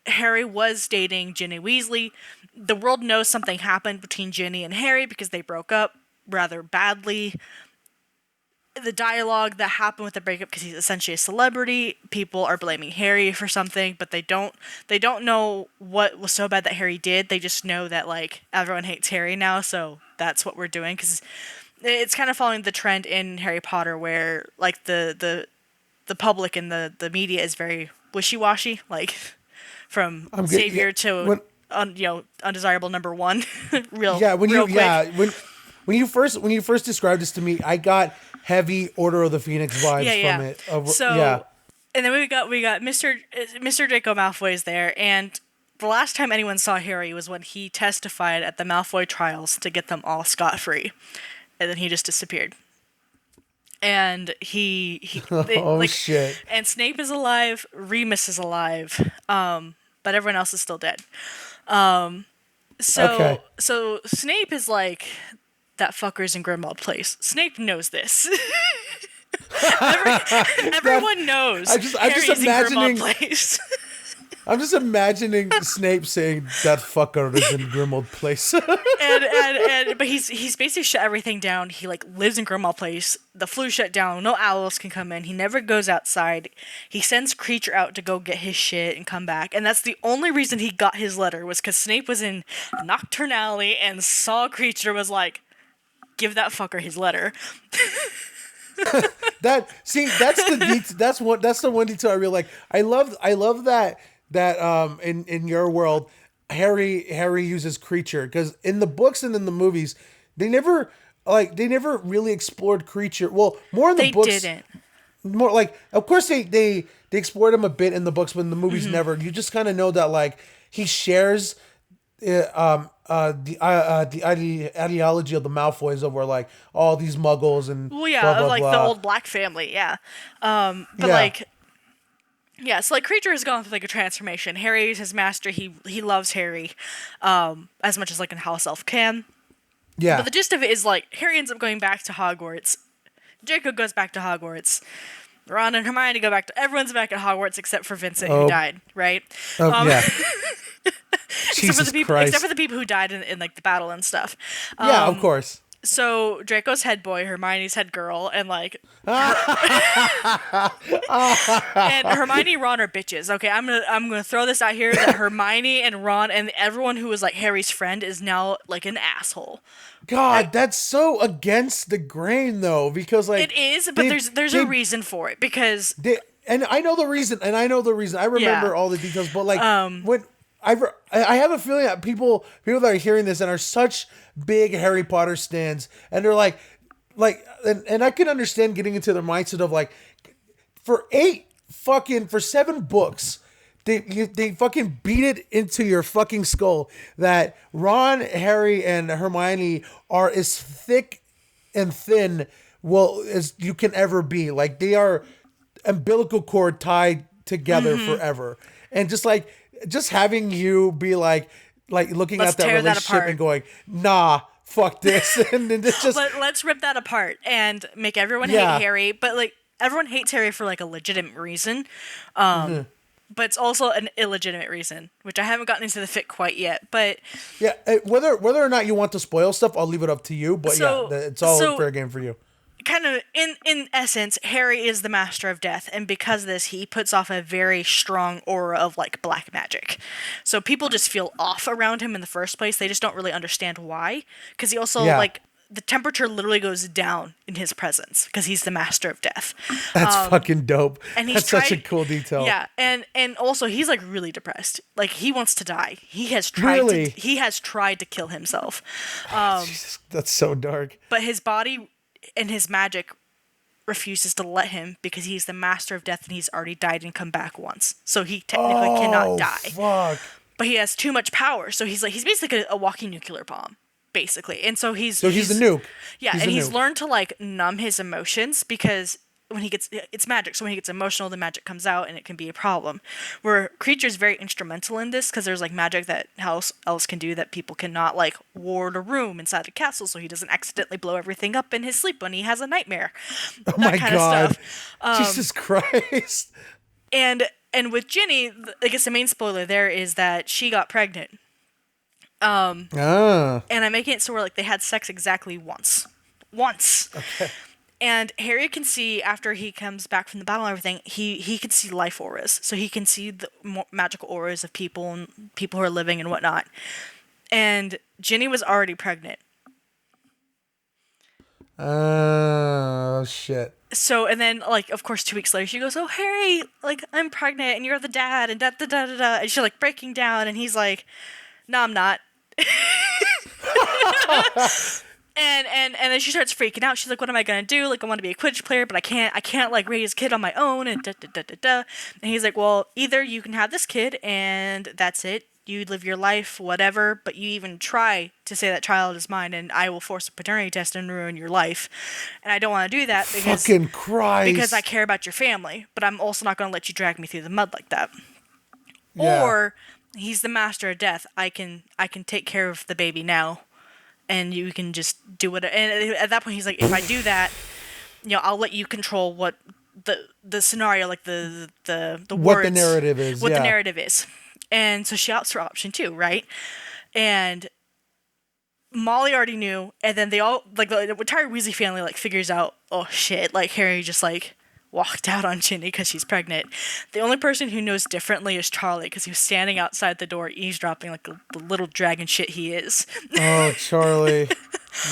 Speaker 2: Harry was dating Ginny Weasley. The world knows something happened between Ginny and Harry because they broke up rather badly. The dialogue that happened with the breakup, because he's essentially a celebrity, people are blaming Harry for something, but they don't know what was so bad that Harry did. They just know that like everyone hates Harry now, so that's what we're doing. Because it's kind of following the trend in Harry Potter where like the public and the media is very wishy-washy, like from savior to undesirable number one.
Speaker 1: When you first described this to me, I got heavy Order of the Phoenix vibes from it.
Speaker 2: And then we got Mr. Draco Malfoy is there, and the last time anyone saw Harry was when he testified at the Malfoy trials to get them all scot-free, and then he just disappeared. And shit. And Snape is alive, Remus is alive, but everyone else is still dead. So Snape is like, that fucker's in Grimmauld Place. Snape knows this. Everyone knows. I'm just imagining.
Speaker 1: I'm just imagining Snape saying that fucker is in Grimmauld Place.
Speaker 2: But he's basically shut everything down. He like lives in Grimmauld Place. The flu shut down. No owls can come in. He never goes outside. He sends Creature out to go get his shit and come back. And that's the only reason he got his letter, was because Snape was in Nocturne Alley and saw Creature, was like, give that fucker his letter.
Speaker 1: That's the one detail I really like. I love that in your world, Harry uses Creature, because in the books and in the movies they never really explored Creature. Well, more in the books. They didn't. More like, of course they explored him a bit in the books, but in the movies never. You just kind of know that like he shares ideology of the Malfoys over like all these Muggles and
Speaker 2: Well,
Speaker 1: blah
Speaker 2: yeah, of
Speaker 1: blah
Speaker 2: like the
Speaker 1: blah.
Speaker 2: old black family, yeah. But
Speaker 1: Yeah,
Speaker 2: like, yeah, so like Creature has gone through like a transformation. Harry is his master. He loves Harry, as much as like a house elf can. But
Speaker 1: yeah,
Speaker 2: the gist of it is like Harry ends up going back to Hogwarts. Draco goes back to Hogwarts. Ron and Hermione go back to. Everyone's back at Hogwarts except for Vincent, who
Speaker 1: oh,
Speaker 2: died. Right?
Speaker 1: yeah.
Speaker 2: Except for
Speaker 1: Jesus
Speaker 2: the people. Except
Speaker 1: Christ.
Speaker 2: for the people who died in like the battle and stuff.
Speaker 1: Yeah, of course.
Speaker 2: So Draco's head boy, Hermione's head girl, and like and Hermione, Ron are bitches. Okay, I'm gonna throw this out here that Hermione and Ron and everyone who was like Harry's friend is now like an asshole.
Speaker 1: God, that's so against the grain though, because like
Speaker 2: It is, but
Speaker 1: they
Speaker 2: there's a
Speaker 1: they
Speaker 2: reason for it because
Speaker 1: and I know the reason, I remember
Speaker 2: yeah.
Speaker 1: all the details, but like when I have a feeling that people that are hearing this and are such big Harry Potter stans, and they're and I can understand getting into the mindset of like for 7 books. They fucking beat it into your fucking skull that Ron, Harry, and Hermione are as thick and thin as you can ever be. Like they are umbilical cord tied together forever. And just having you be like looking
Speaker 2: Let's
Speaker 1: at that
Speaker 2: tear that
Speaker 1: relationship
Speaker 2: apart.
Speaker 1: and going, nah, fuck this. And then it's just
Speaker 2: Let's rip that apart and make everyone
Speaker 1: yeah.
Speaker 2: hate Harry, but like everyone hates Harry for like a legitimate reason. But it's also an illegitimate reason, which I haven't gotten into the fit quite yet. But
Speaker 1: Yeah, whether or not you want to spoil stuff, I'll leave it up to you. But
Speaker 2: so
Speaker 1: it's all
Speaker 2: so
Speaker 1: fair game for you.
Speaker 2: kind of in essence, Harry is the master of death, and because of this, he puts off a very strong aura of like black magic. So people just feel off around him in the first place. They just don't really understand why, because he also
Speaker 1: Yeah.
Speaker 2: like the temperature literally goes down in his presence because he's the master of death.
Speaker 1: That's fucking dope.
Speaker 2: And he's
Speaker 1: That's such a
Speaker 2: tried-
Speaker 1: cool detail.
Speaker 2: Yeah, and also he's like really depressed. Like he wants to die. He has tried
Speaker 1: Really?
Speaker 2: he has tried to kill himself.
Speaker 1: Jesus, that's so dark.
Speaker 2: But his body and his magic refuses to let him because he's the master of death and he's already died and come back once. So he technically cannot die.
Speaker 1: Fuck.
Speaker 2: But he has too much power. So he's basically a walking nuclear bomb, basically. And so he's
Speaker 1: So he's the nuke.
Speaker 2: Yeah,
Speaker 1: He's
Speaker 2: and
Speaker 1: the
Speaker 2: he's
Speaker 1: nuke.
Speaker 2: learned to like numb his emotions because when he gets it's magic. So when he gets emotional, the magic comes out and it can be a problem. Where Creature's very instrumental in this because there's like magic that house elves can do that people cannot, like ward a room inside a castle so he doesn't accidentally blow everything up in his sleep when he has a nightmare.
Speaker 1: Oh
Speaker 2: That
Speaker 1: my
Speaker 2: kind
Speaker 1: god.
Speaker 2: of stuff.
Speaker 1: Jesus Christ.
Speaker 2: And with Ginny, I guess the main spoiler there is that she got pregnant.
Speaker 1: Ah.
Speaker 2: And I'm making it so where like they had sex exactly once. Once.
Speaker 1: Okay.
Speaker 2: And Harry can see after he comes back from the battle and everything, he can see life auras. So he can see the magical auras of people and people who are living and whatnot. And Ginny was already pregnant.
Speaker 1: Oh shit.
Speaker 2: So, and then, like, of course, 2 weeks later, she goes, "Oh, Harry, like, I'm pregnant, and you're the dad, and da da da da da." And she's like breaking down, and he's like, "No, I'm not." And then she starts freaking out. She's like, "What am I gonna do? Like, I want to be a Quidditch player, but I can't like raise a kid on my own." And da da da da da. And he's like, "Well, either you can have this kid, and that's it. You live your life, whatever. But you even try to say that child is mine, and I will force a paternity test and ruin your life. And I don't want to do that
Speaker 1: Fucking Christ.
Speaker 2: because I care about your family. But I'm also not gonna let you drag me through the mud like that."
Speaker 1: Yeah.
Speaker 2: Or he's the master of death. I can take care of the baby now, and you can just do it. And at that point, he's like, "If I do that, I'll let you control what the scenario, like the
Speaker 1: What
Speaker 2: words,
Speaker 1: the narrative is,
Speaker 2: what
Speaker 1: yeah.
Speaker 2: the narrative is." And so she opts for option 2, right? And Molly already knew, and then they all like the entire Weasley family like figures out, oh shit, like Harry just like walked out on Ginny because she's pregnant. The only person who knows differently is Charlie because he was standing outside the door eavesdropping like the little dragon shit he is.
Speaker 1: Oh, Charlie.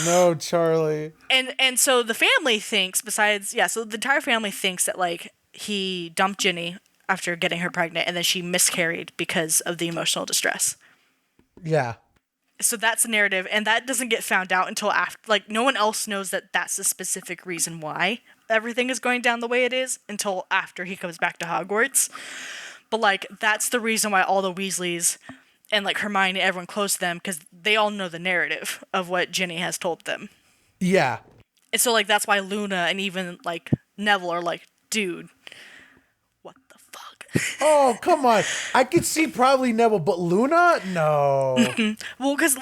Speaker 1: No, Charlie.
Speaker 2: And so the family thinks so the entire family thinks that like he dumped Ginny after getting her pregnant and then she miscarried because of the emotional distress.
Speaker 1: Yeah.
Speaker 2: So that's the narrative, and that doesn't get found out until after. Like, no one else knows that that's the specific reason why everything is going down the way it is until after he comes back to Hogwarts. But, like, that's the reason why all the Weasleys and like Hermione, everyone close to them, because they all know the narrative of what Ginny has told them.
Speaker 1: Yeah.
Speaker 2: And so like that's why Luna and even like Neville are like, dude, what the fuck?
Speaker 1: Oh, come on. I could see probably Neville, but Luna? No.
Speaker 2: Well, because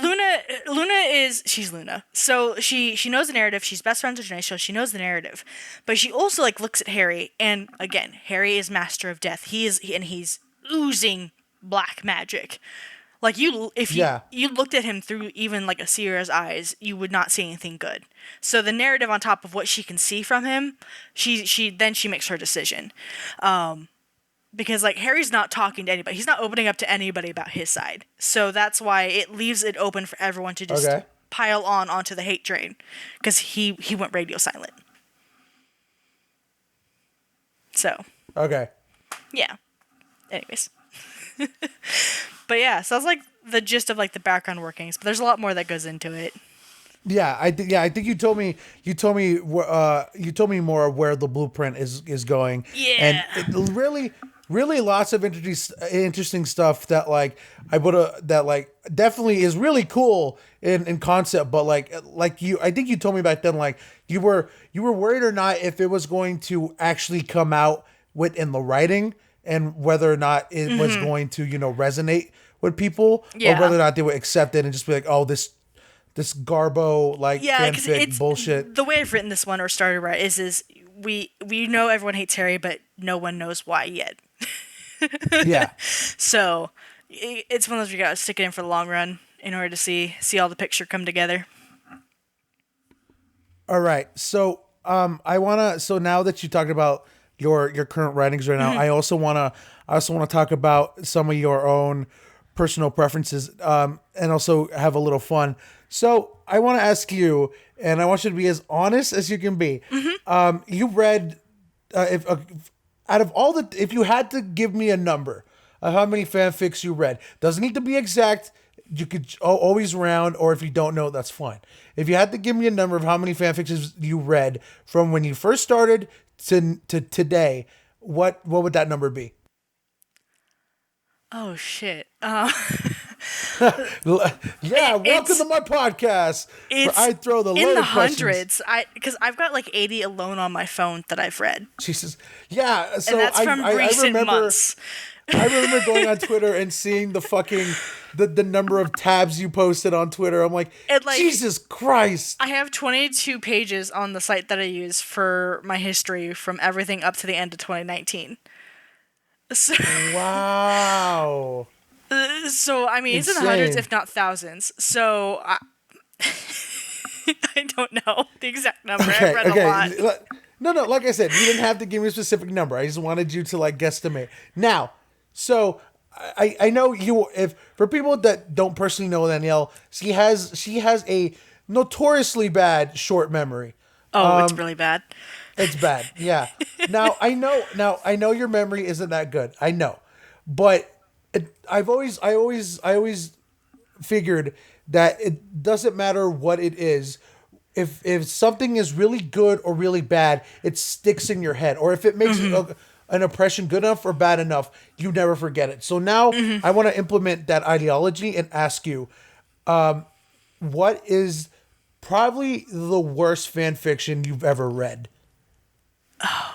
Speaker 2: she's Luna, so she knows the narrative. She's best friends with Ginny, so she knows the narrative. But she also like looks at Harry, and again, Harry is master of death. He's oozing black magic. Like if you looked at him through even like a seer's eyes, you would not see anything good. So the narrative on top of what she can see from him, she makes her decision. Because like Harry's not talking to anybody, he's not opening up to anybody about his side. So that's why it leaves it open for everyone to just pile onto the hate train, because he went radio silent. So.
Speaker 1: Okay.
Speaker 2: Yeah. Anyways. But yeah, so that's like the gist of like the background workings, but there's a lot more that goes into it.
Speaker 1: Yeah, I think you told me more of where the blueprint is going.
Speaker 2: Yeah.
Speaker 1: And it really lots of interesting stuff that like definitely is really cool in concept, but like I think you told me back then, like you were worried or not if it was going to actually come out within the writing, and whether or not it was going to, resonate with people, or whether or not they would accept it and just be like, oh, this garbo fanfic bullshit.
Speaker 2: The way I've written this one or started right is we know everyone hates Harry, but no one knows why yet.
Speaker 1: Yeah.
Speaker 2: So it's one of those you gotta stick it in for the long run in order to see all the picture come together.
Speaker 1: All right. So so now that you talked about your current writings right now, I also wanna talk about some of your own personal preferences, and also have a little fun. So I want to ask you, and I want you to be as honest as you can be. You read, if you had to give me a number of how many fanfics you read, doesn't need to be exact. You could always round, or if you don't know, that's fine. If you had to give me a number of how many fanfics you read from when you first started to today, what would that number be?
Speaker 2: Oh shit.
Speaker 1: Yeah, welcome to my podcast. Where I throw the
Speaker 2: in the
Speaker 1: hundreds.
Speaker 2: Because I've got like 80 alone on my phone that I've read.
Speaker 1: Jesus, yeah. So
Speaker 2: and that's from recent months.
Speaker 1: I remember going on Twitter and seeing the number of tabs you posted on Twitter. I'm like, Jesus Christ.
Speaker 2: I have 22 pages on the site that I use for my history from everything up to the end of 2019. So,
Speaker 1: wow.
Speaker 2: So, I mean, it's in the hundreds, if not thousands. So, I don't know the exact number. I've read a lot.
Speaker 1: No, like I said, you didn't have to give me a specific number. I just wanted you to guesstimate. Now, so I know you. If for people that don't personally know Danielle, she has a notoriously bad short memory.
Speaker 2: Oh, it's really bad.
Speaker 1: It's bad. Yeah. Now I know your memory isn't that good. I know, but I always figured that it doesn't matter what it is. If something is really good or really bad, it sticks in your head. Or if it makes an impression good enough or bad enough, you never forget it. So now I want to implement that ideology and ask you, what is probably the worst fan fiction you've ever read?
Speaker 2: Oh.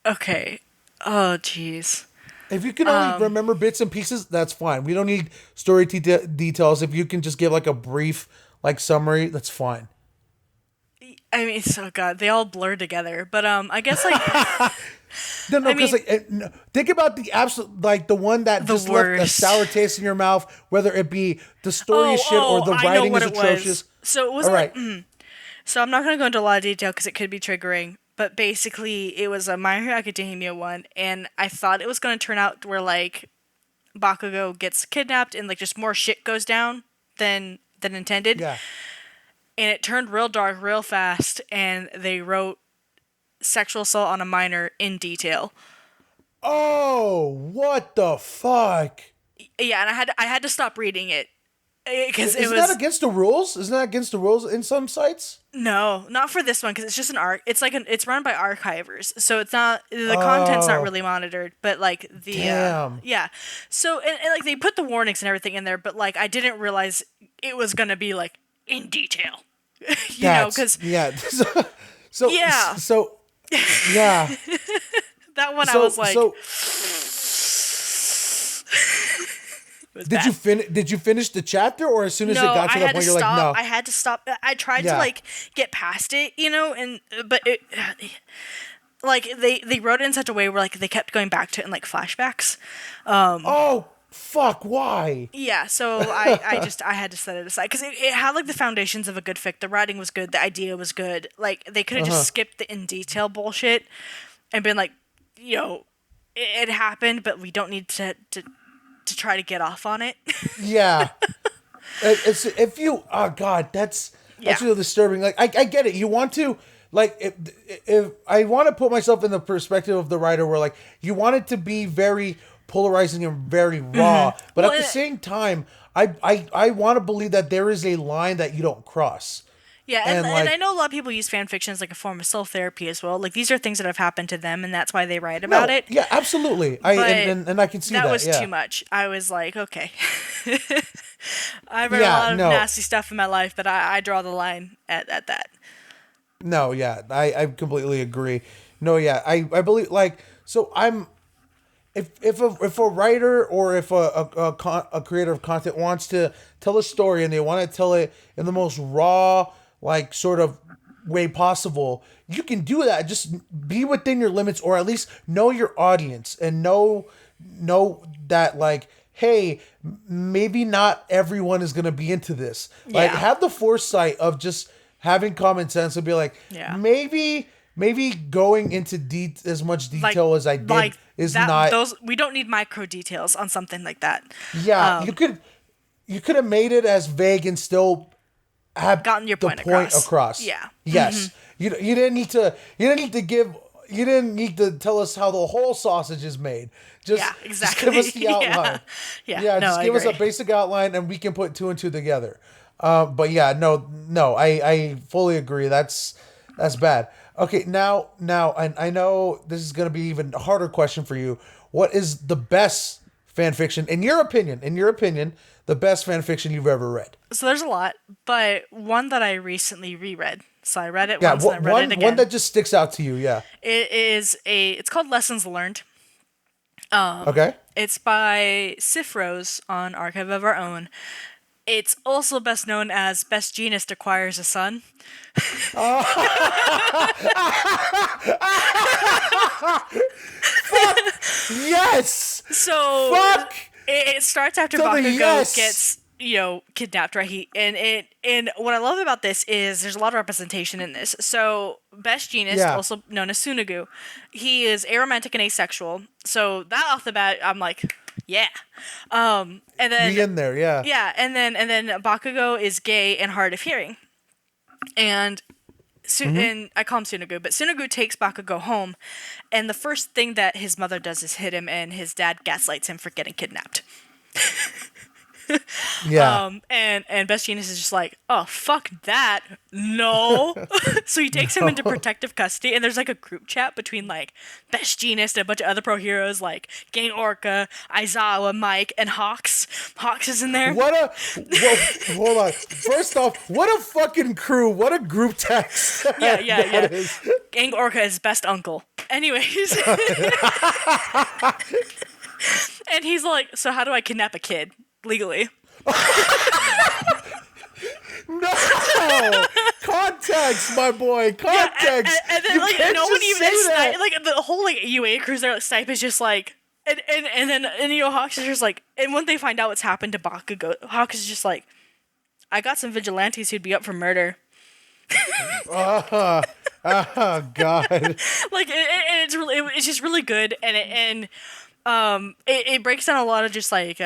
Speaker 2: Okay. Oh, jeez.
Speaker 1: If you can only remember bits and pieces, that's fine. We don't need story details. If you can just give a brief summary, that's fine.
Speaker 2: I mean, so God, they all blur together. But I guess
Speaker 1: No, because think about the absolute the one that just left a sour taste in your mouth, whether it be the story is shit or the writing is atrocious.
Speaker 2: So it wasn't so I'm not gonna go into a lot of detail because it could be triggering. But basically, it was a My Hero Academia one, and I thought it was gonna turn out where Bakugo gets kidnapped and just more shit goes down than intended.
Speaker 1: Yeah.
Speaker 2: And it turned real dark real fast, and they wrote sexual assault on a minor in detail.
Speaker 1: Oh, what the fuck?
Speaker 2: Yeah, and I had to stop reading it because it
Speaker 1: Isn't
Speaker 2: was
Speaker 1: that against the rules? Isn't that against the rules in some sites?
Speaker 2: no, not for this one because it's just an arc. It's like it's run by archivers, so it's not the content's not
Speaker 1: Oh,
Speaker 2: really monitored, but like the
Speaker 1: damn.
Speaker 2: yeah. So and like they put the warnings and everything in there, but like I didn't realize it was gonna be like in detail, because
Speaker 1: Yeah. So
Speaker 2: yeah,
Speaker 1: so yeah.
Speaker 2: that one I
Speaker 1: So
Speaker 2: was like,
Speaker 1: so
Speaker 2: it was
Speaker 1: did
Speaker 2: bad.
Speaker 1: you finish the chapter, or as soon as it
Speaker 2: No,
Speaker 1: got to
Speaker 2: I
Speaker 1: that
Speaker 2: had to
Speaker 1: point you're like,
Speaker 2: stop.
Speaker 1: no?
Speaker 2: I had to stop. I tried to
Speaker 1: Yeah.
Speaker 2: like get past it, and but it like they wrote it in such a way where like they kept going back to it in like flashbacks.
Speaker 1: Oh fuck! Why?
Speaker 2: Yeah, so I had to set it aside because it had like the foundations of a good fic. The writing was good, the idea was good. Like they could have just skipped the in detail bullshit and been like, it happened, but we don't need to try to get off on it.
Speaker 1: Yeah. It's if you oh god that's
Speaker 2: Yeah.
Speaker 1: really disturbing. Like I get it. You want to like if I want to put myself in the perspective of the writer where like you want it to be very polarizing and very raw, but
Speaker 2: Well,
Speaker 1: at the same time I want to believe that there is a line that you don't cross.
Speaker 2: Yeah,
Speaker 1: And
Speaker 2: and
Speaker 1: like
Speaker 2: I know a lot of people use fan fiction as like a form of self therapy as well. Like these are things that have happened to them, and that's why they write about
Speaker 1: no,
Speaker 2: it.
Speaker 1: yeah, absolutely.
Speaker 2: But
Speaker 1: And I can see that.
Speaker 2: that was
Speaker 1: Yeah.
Speaker 2: too much. I was like, okay. I've read a
Speaker 1: Yeah,
Speaker 2: lot of
Speaker 1: no.
Speaker 2: nasty stuff in my life, but I draw the line at that.
Speaker 1: No, yeah, I completely agree. No, yeah, I believe like so I'm if a writer or if a creator of content wants to tell a story and they want to tell it in the most raw like sort of way possible, you can do that. Just be within your limits, or at least know your audience and know that like hey, maybe not everyone is going to be into this. Like
Speaker 2: Yeah.
Speaker 1: have the foresight of just having common sense and be like
Speaker 2: Yeah.
Speaker 1: maybe going into as much detail as I did
Speaker 2: like
Speaker 1: is
Speaker 2: that.
Speaker 1: not.
Speaker 2: Those we don't need micro details on something like that.
Speaker 1: Yeah, you could have made it as vague and still have
Speaker 2: Gotten your
Speaker 1: the
Speaker 2: point across. Yeah.
Speaker 1: Yes. You didn't need to you didn't need to tell us how the whole sausage is made. Just,
Speaker 2: Yeah,
Speaker 1: just give
Speaker 2: exactly.
Speaker 1: us the outline.
Speaker 2: Yeah. No,
Speaker 1: just
Speaker 2: I
Speaker 1: give us a
Speaker 2: agree.
Speaker 1: basic outline and we can put two and two together. But yeah, no, I fully agree. That's bad. Okay, now, I know this is going to be even a harder question for you. What is the best fan fiction, in your opinion, the best fan fiction you've ever read?
Speaker 2: So there's a lot, but one that I recently reread. So I read it
Speaker 1: Yeah,
Speaker 2: once and I read it again.
Speaker 1: one that just sticks out to you, yeah.
Speaker 2: It's called Lessons Learned.
Speaker 1: Okay.
Speaker 2: It's by Sif Rose on Archive of Our Own. It's also best known as Best Genist Acquires a Son.
Speaker 1: Yes!
Speaker 2: So
Speaker 1: Fuck!
Speaker 2: it starts after
Speaker 1: So the
Speaker 2: Bakugo
Speaker 1: yes!
Speaker 2: gets kidnapped, right? And what I love about this is there's a lot of representation in this. So Best Genist,
Speaker 1: Yeah.
Speaker 2: also known as Sunagu, he is aromantic and asexual. So that off the bat, I'm like, yeah. And then
Speaker 1: Be in there, yeah.
Speaker 2: yeah, and then Bakugo is gay and hard of hearing, and and I call him Sunagu, but Sunagu takes Bakugo home, and the first thing that his mother does is hit him, and his dad gaslights him for getting kidnapped.
Speaker 1: Yeah.
Speaker 2: And Best Genius is just like, oh fuck that, no. So he takes him into protective custody, and there's like a group chat between like Best Genius and a bunch of other pro heroes like Gang Orca, Aizawa, Mike, and Hawks. Hawks is in there.
Speaker 1: Hold on. First off, what a fucking crew. What a group text.
Speaker 2: Yeah.
Speaker 1: that is.
Speaker 2: Gang Orca is best uncle. Anyways. And he's like, so how do I kidnap a kid legally?
Speaker 1: No! Context, my boy. Context.
Speaker 2: And then
Speaker 1: you
Speaker 2: like
Speaker 1: can't
Speaker 2: no one
Speaker 1: just
Speaker 2: even
Speaker 1: say that.
Speaker 2: like the whole like UA crews there like Snipe is just like and then Hawks is just like, and when they find out what's happened to Bakugo, Hawks is just like, I got some vigilantes who'd be up for murder.
Speaker 1: Oh God.
Speaker 2: Like it's just really good, and it breaks down a lot of just like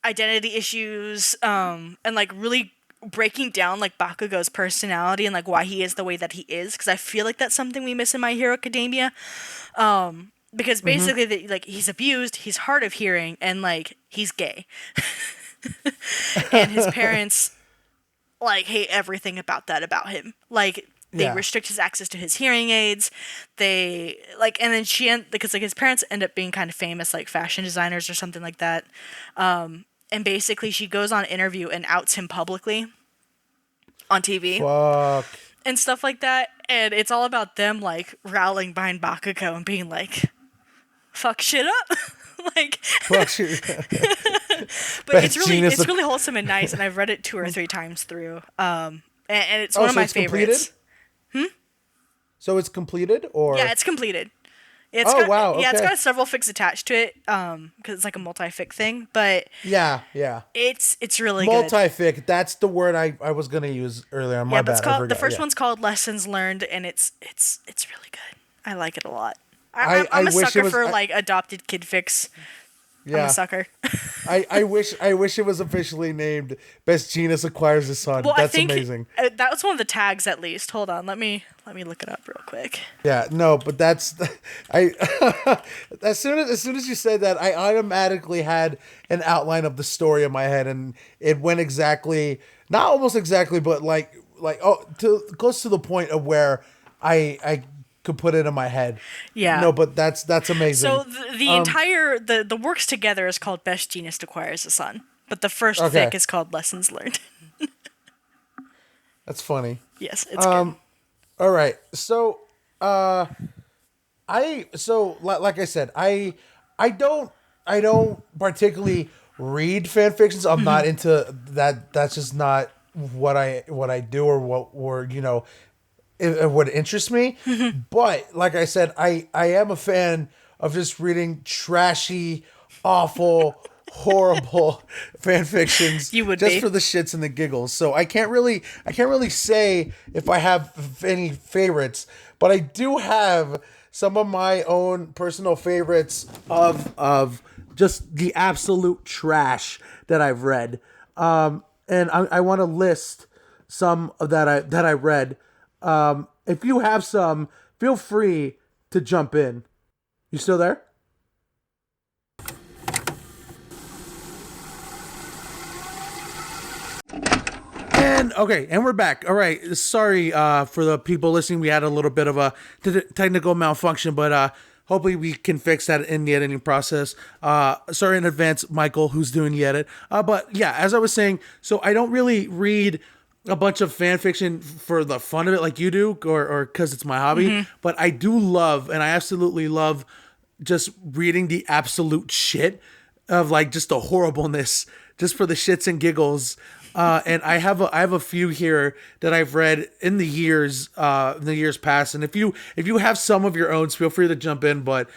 Speaker 2: identity issues, and like really breaking down like Bakugo's personality and like why he is the way that he is, because I feel like that's something we miss in My Hero Academia, because basically like he's abused, he's hard of hearing, and like he's gay. And his parents like hate everything about him. Like they restrict his access to his hearing aids. They like, and then because like his parents end up being kind of famous like fashion designers or something like that. And basically she goes on an interview and outs him publicly on TV.
Speaker 1: Fuck.
Speaker 2: And stuff like that. And it's all about them like rallying behind Bakugo and being like, fuck shit up. Like,
Speaker 1: fuck shit.
Speaker 2: But it's really wholesome and nice, and I've read it 2 or 3 times through. And it's one of my favorites.
Speaker 1: Completed? So it's completed, or
Speaker 2: yeah, it's completed.
Speaker 1: Wow! Okay.
Speaker 2: Yeah, it's got several fics attached to it, because it's like a multi-fic thing. But
Speaker 1: yeah,
Speaker 2: it's really
Speaker 1: multi-fic. Good. That's the word I was gonna use earlier. My bad.
Speaker 2: The first one's called Lessons Learned, and it's really good. I like it a lot. I'm a sucker for like adopted kid fics. Yeah. I'm a sucker.
Speaker 1: I wish it was officially named Best Genius Acquires a Son.
Speaker 2: Well,
Speaker 1: that's amazing.
Speaker 2: That was one of the tags at least. Hold on, let me look it up real quick.
Speaker 1: Yeah, no, but that's as soon as you said that, I automatically had an outline of the story in my head, and it went not almost exactly, but like close to the point of where I could put it in my head.
Speaker 2: Yeah.
Speaker 1: No, but that's amazing.
Speaker 2: So the entire the works together is called Best Genius Acquires a Son, but the first fic is called Lessons Learned.
Speaker 1: That's funny.
Speaker 2: Yes, it's good.
Speaker 1: All right. So like I said, I don't particularly read fan fictions. I'm not into that. That's just not what I do, or what it would interest me. But like I said, I am a fan of just reading trashy, awful, horrible fan fictions.
Speaker 2: You would
Speaker 1: just
Speaker 2: be.
Speaker 1: For the shits and the giggles. So I can't really say if I have any favorites, but I do have some of my own personal favorites of just the absolute trash that I've read. And I want to list some of that I read. If you have some, feel free to jump in. You still there? And we're back. All right. Sorry for the people listening. We had a little bit of a technical malfunction, but hopefully we can fix that in the editing process. Sorry in advance, Michael, who's doing the edit. But yeah, as I was saying, so I don't really read a bunch of fan fiction for the fun of it like you do, or because it's my hobby. But I do love, and I absolutely love, just reading the absolute shit of like just the horribleness, just for the shits and giggles. And I have a few here that I've read in the years past. And if you have some of your own, feel free to jump in. But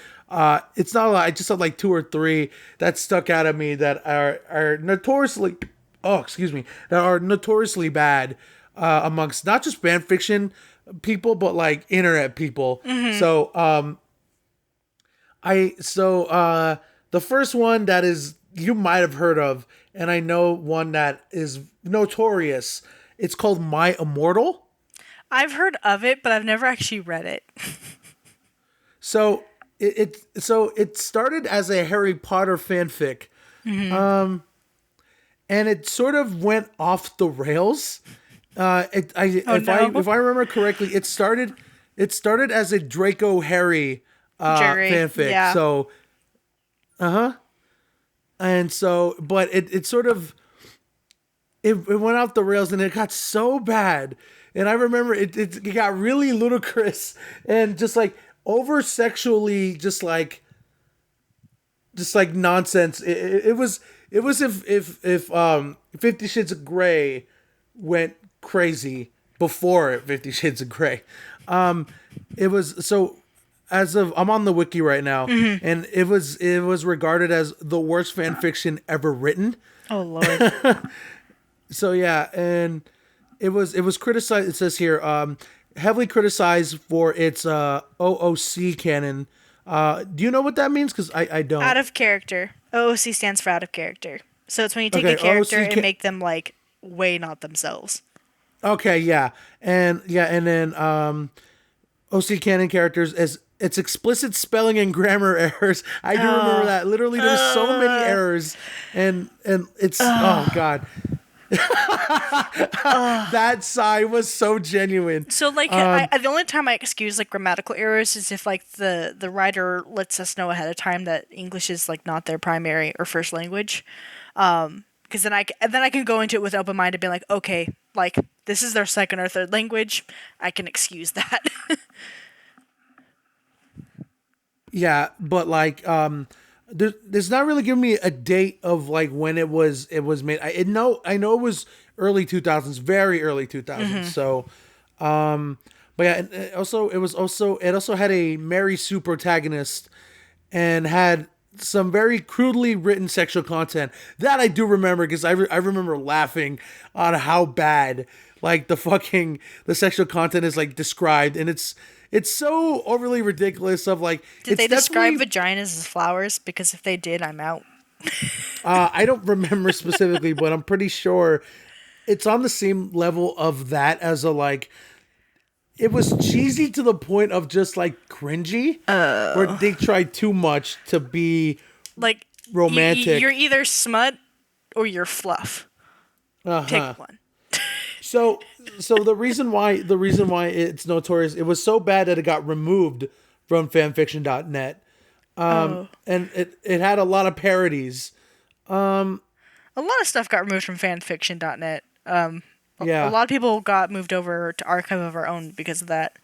Speaker 1: it's not a lot. I just have like 2 or 3 that stuck out at me that are notoriously. That are notoriously bad amongst not just fan fiction people, but like internet people. So, the first one that is you might have heard of, and I know one that is notorious. It's called My Immortal.
Speaker 2: I've heard of it, but I've never actually read it.
Speaker 1: So it started as a Harry Potter fanfic. And it sort of went off the rails. If I remember correctly, it started as a Draco Harry fanfic. Yeah. So, and so, but it sort of it went off the rails, and it got so bad. And I remember it got really ludicrous and just like over sexually, just like nonsense. It was if 50 Shades of Grey went crazy before 50 Shades of Grey. It was so as of I'm on the wiki right now, and it was regarded as the worst fan fiction ever written.
Speaker 2: Oh Lord.
Speaker 1: So yeah, and it was criticized. It says here, heavily criticized for its OOC canon. Do you know what that means? Because I don't.
Speaker 2: Out of character. OOC stands for out of character. So it's when you take a character and make them like way not themselves. Okay, yeah. And then OC canon characters
Speaker 1: it's explicit spelling and grammar errors. I do remember that. Literally, there's so many errors, and it's oh god, that sigh was so genuine.
Speaker 2: So like, the only time I excuse like grammatical errors is if like the writer lets us know ahead of time that English is like not their primary or first language, because then I can go into it with open mind and be like, okay, like this is their second or third language, I can excuse that.
Speaker 1: Yeah, but like, there's not really giving me a date of like when it was made. I know it was early 2000s, very early 2000s. So, but yeah, and it also had a Mary Sue protagonist, and had some very crudely written sexual content that I do remember, because I remember laughing on how bad like the sexual content is like described, and it's so overly ridiculous. Of like,
Speaker 2: Did they describe vaginas as flowers? Because if they did, I'm out.
Speaker 1: I don't remember specifically, but I'm pretty sure it's on the same level of that as a like. It was cheesy to the point of just like cringy, where they tried too much to be
Speaker 2: like
Speaker 1: romantic.
Speaker 2: You're either smut or you're fluff. Pick one.
Speaker 1: So the reason why it's notorious, it was so bad that it got removed from fanfiction.net. And it had a lot of parodies.
Speaker 2: A lot of stuff got removed from fanfiction.net.
Speaker 1: Yeah.
Speaker 2: A lot of people got moved over to Archive of Our Own because of that.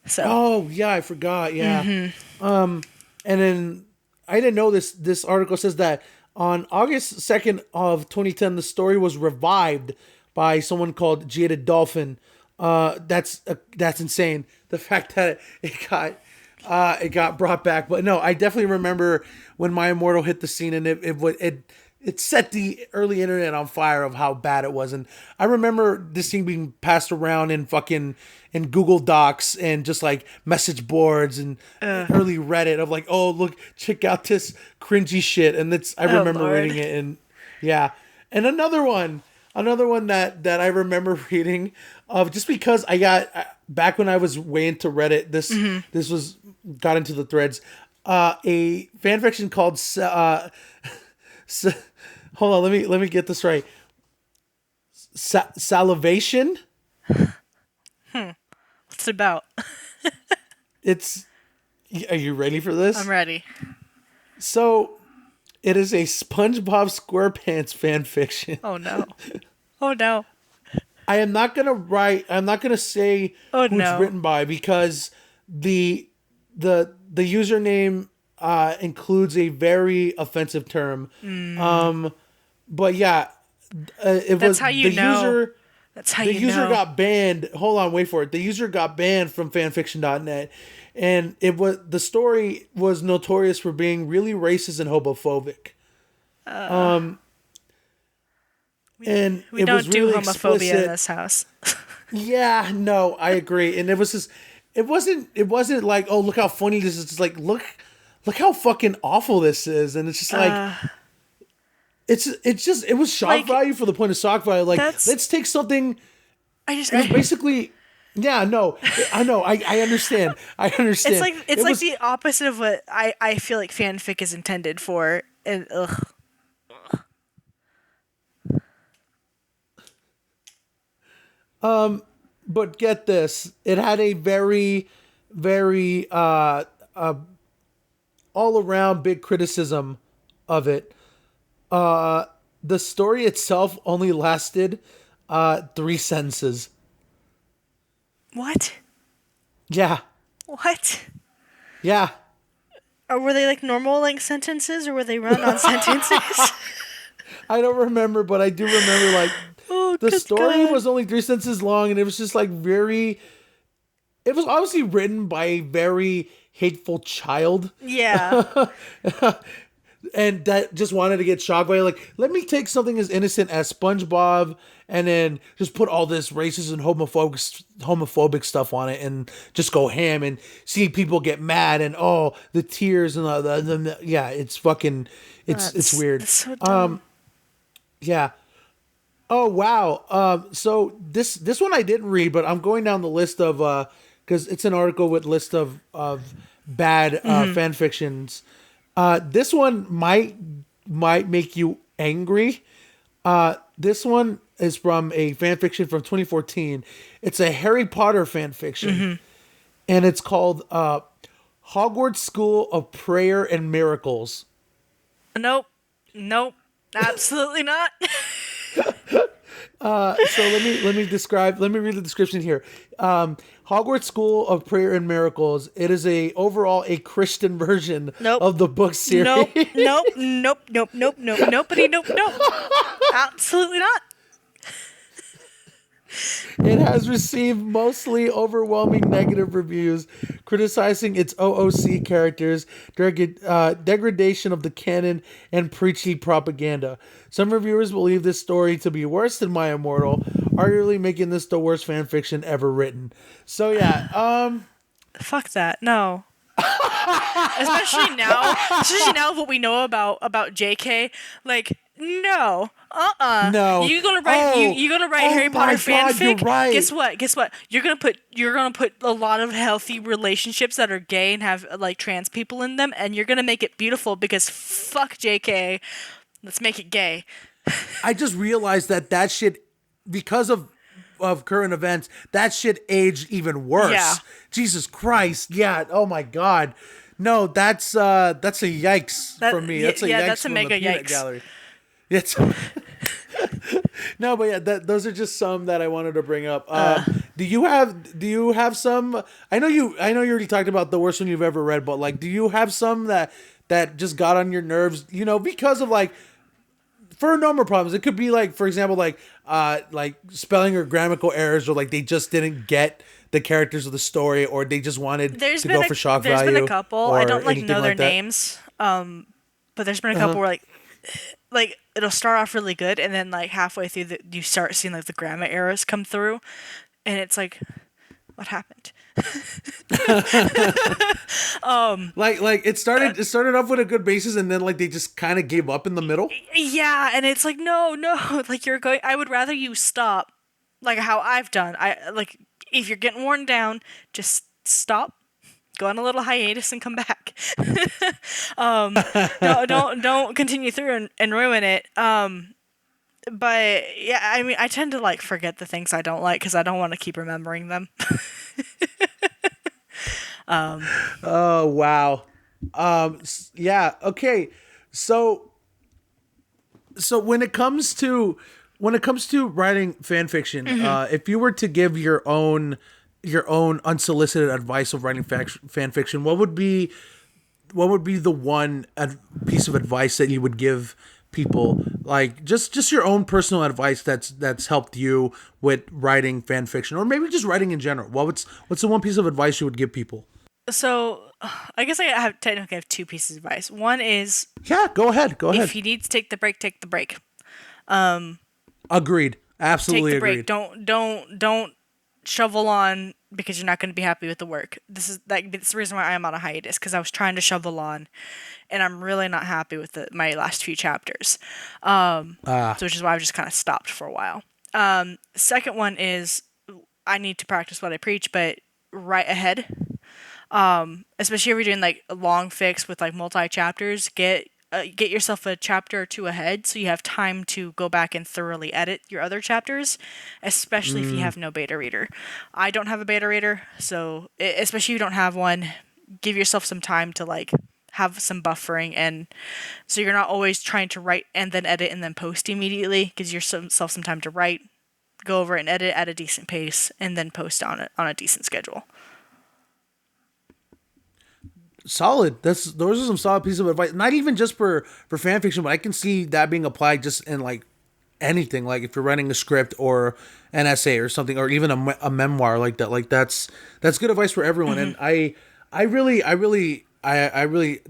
Speaker 2: So.
Speaker 1: Oh yeah, I forgot. Yeah. And then I didn't know this. This article says that on August 2nd of 2010, the story was revived by someone called Jaded Dolphin. That's insane. The fact that it got brought back. But no, I definitely remember when My Immortal hit the scene, and it set the early internet on fire of how bad it was. And I remember this thing being passed around in Google Docs and just like message boards and early Reddit of like, oh, look, check out this cringy shit. And I remember reading it, and yeah. And another one that I remember reading of, just because I got back when I was way into Reddit, this got into the threads, a fanfiction called, hold on, let me get this right. Salivation.
Speaker 2: What's it about?
Speaker 1: Are you ready for this?
Speaker 2: I'm ready.
Speaker 1: So, it is a SpongeBob SquarePants fanfiction.
Speaker 2: Oh no. Oh no.
Speaker 1: I am not gonna say who it's written by, because the username includes a very offensive term. But yeah,
Speaker 2: That's how you know.
Speaker 1: The user got banned. Hold on, wait for it. The user got banned from fanfiction.net, and the story was notorious for being really racist and homophobic. And
Speaker 2: we
Speaker 1: it
Speaker 2: don't
Speaker 1: was
Speaker 2: do
Speaker 1: really
Speaker 2: homophobia
Speaker 1: explicit.
Speaker 2: in this house.
Speaker 1: Yeah, no, I agree. And it wasn't like, oh, look how funny this is. It's like, look how fucking awful this is. And it's just like, it was shock value for the point of shock value. Like, let's take something. It was basically, yeah, no, I know, I understand. I understand.
Speaker 2: It's like the opposite of what I feel like fanfic is intended for. And ugh.
Speaker 1: But get this, it had a very, very all around big criticism of it. The story itself only lasted 3 sentences.
Speaker 2: What?
Speaker 1: Yeah.
Speaker 2: What?
Speaker 1: Yeah.
Speaker 2: Or were they like normal length sentences, or were they run-on sentences?
Speaker 1: I don't remember, but I do remember like the story was only 3 sentences long, and it was just like it was obviously written by a very hateful child.
Speaker 2: Yeah.
Speaker 1: And that just wanted to get shock value. Like, let me take something as innocent as SpongeBob and then just put all this racist and homophobic stuff on it and just go ham and see people get mad and the tears and yeah, it's fucking it's weird.
Speaker 2: That's so dumb.
Speaker 1: Yeah. Oh wow. So this one I didn't read, but I'm going down the list of because it's an article with list of bad fan fictions. This one might make you angry. This one is from a fan fiction from 2014. It's a Harry Potter fan fiction, and it's called Hogwarts School of Prayer and Miracles.
Speaker 2: Nope, absolutely not.
Speaker 1: So let me read the description here. Hogwarts School of Prayer and Miracles. It is overall a Christian version of the book series.
Speaker 2: Nope. Nobody, nope. Absolutely not.
Speaker 1: It has received mostly overwhelming negative reviews, criticizing its OOC characters, degradation of the canon, and preachy propaganda. Some reviewers believe this story to be worse than My Immortal, arguably making this the worst fan fiction ever written. So yeah,
Speaker 2: fuck that. No. especially now what we know about JK, like, no.
Speaker 1: No.
Speaker 2: You're gonna write Harry Potter fanfic.
Speaker 1: Right.
Speaker 2: Guess what? You're gonna put a lot of healthy relationships that are gay and have like trans people in them, and you're gonna make it beautiful because fuck JK. Let's make it gay.
Speaker 1: I just realized that shit, because of current events, that shit aged even worse.
Speaker 2: Yeah.
Speaker 1: Jesus Christ. Yeah. Oh my God. No, that's a yikes for me. That's a yikes
Speaker 2: that's a
Speaker 1: from
Speaker 2: mega
Speaker 1: the peanut
Speaker 2: yikes.
Speaker 1: gallery. It's no, but yeah, those are just some that I wanted to bring up. Do you have some? I know you already talked about the worst one you've ever read, but like, do you have some that just got on your nerves? You know, because of like, for a number of problems. It could be like, for example, like spelling or grammatical errors, or like they just didn't get the characters of the story, or they just wanted to go for shock value.
Speaker 2: There's been a couple. I don't know their
Speaker 1: like
Speaker 2: names. But there's been a couple where like it'll start off really good, and then like halfway through you start seeing like the grammar errors come through, and it's like, what happened?
Speaker 1: Like it started off with a good basis, and then like they just kind of gave up in the middle.
Speaker 2: Yeah, and it's like, no, like I would rather you stop, like how I've done. If you're getting worn down, just stop, go on a little hiatus, and come back. No, don't continue through and ruin it. But yeah, I mean, I tend to like forget the things I don't like because I don't want to keep remembering them.
Speaker 1: Oh wow. Yeah. Okay. So when it comes to writing fan fiction, if you were to give your own unsolicited advice of writing fan fiction, what would be the one piece of advice that you would give people, like just your own personal advice that's helped you with writing fan fiction, or maybe just writing in general? What's the one piece of advice you would give people?
Speaker 2: So I guess I technically have two pieces of advice. One is,
Speaker 1: go ahead.
Speaker 2: If you need to take the break, take the break.
Speaker 1: Agreed. Absolutely
Speaker 2: take the
Speaker 1: agreed.
Speaker 2: break. Don't shovel on because you're not going to be happy with the work. This is the reason why I'm on a hiatus, because I was trying to shovel on, and I'm really not happy with my last few chapters. So which is why I've just kind of stopped for a while. Second one is, I need to practice what I preach, but write ahead. Especially if you're doing like a long fix with like multi chapters, get yourself a chapter or two ahead so you have time to go back and thoroughly edit your other chapters, especially if you have no beta reader. I don't have a beta reader, so especially if you don't have one, give yourself some time to like have some buffering, and so you're not always trying to write and then edit and then post immediately. Gives yourself some time to write, go over and edit at a decent pace, and then post on a decent schedule.
Speaker 1: Solid. Those are some solid pieces of advice. Not even just for fan fiction, but I can see that being applied just in like anything. Like if you're writing a script or an essay or something, or even a memoir like that. Like that's good advice for everyone. And I really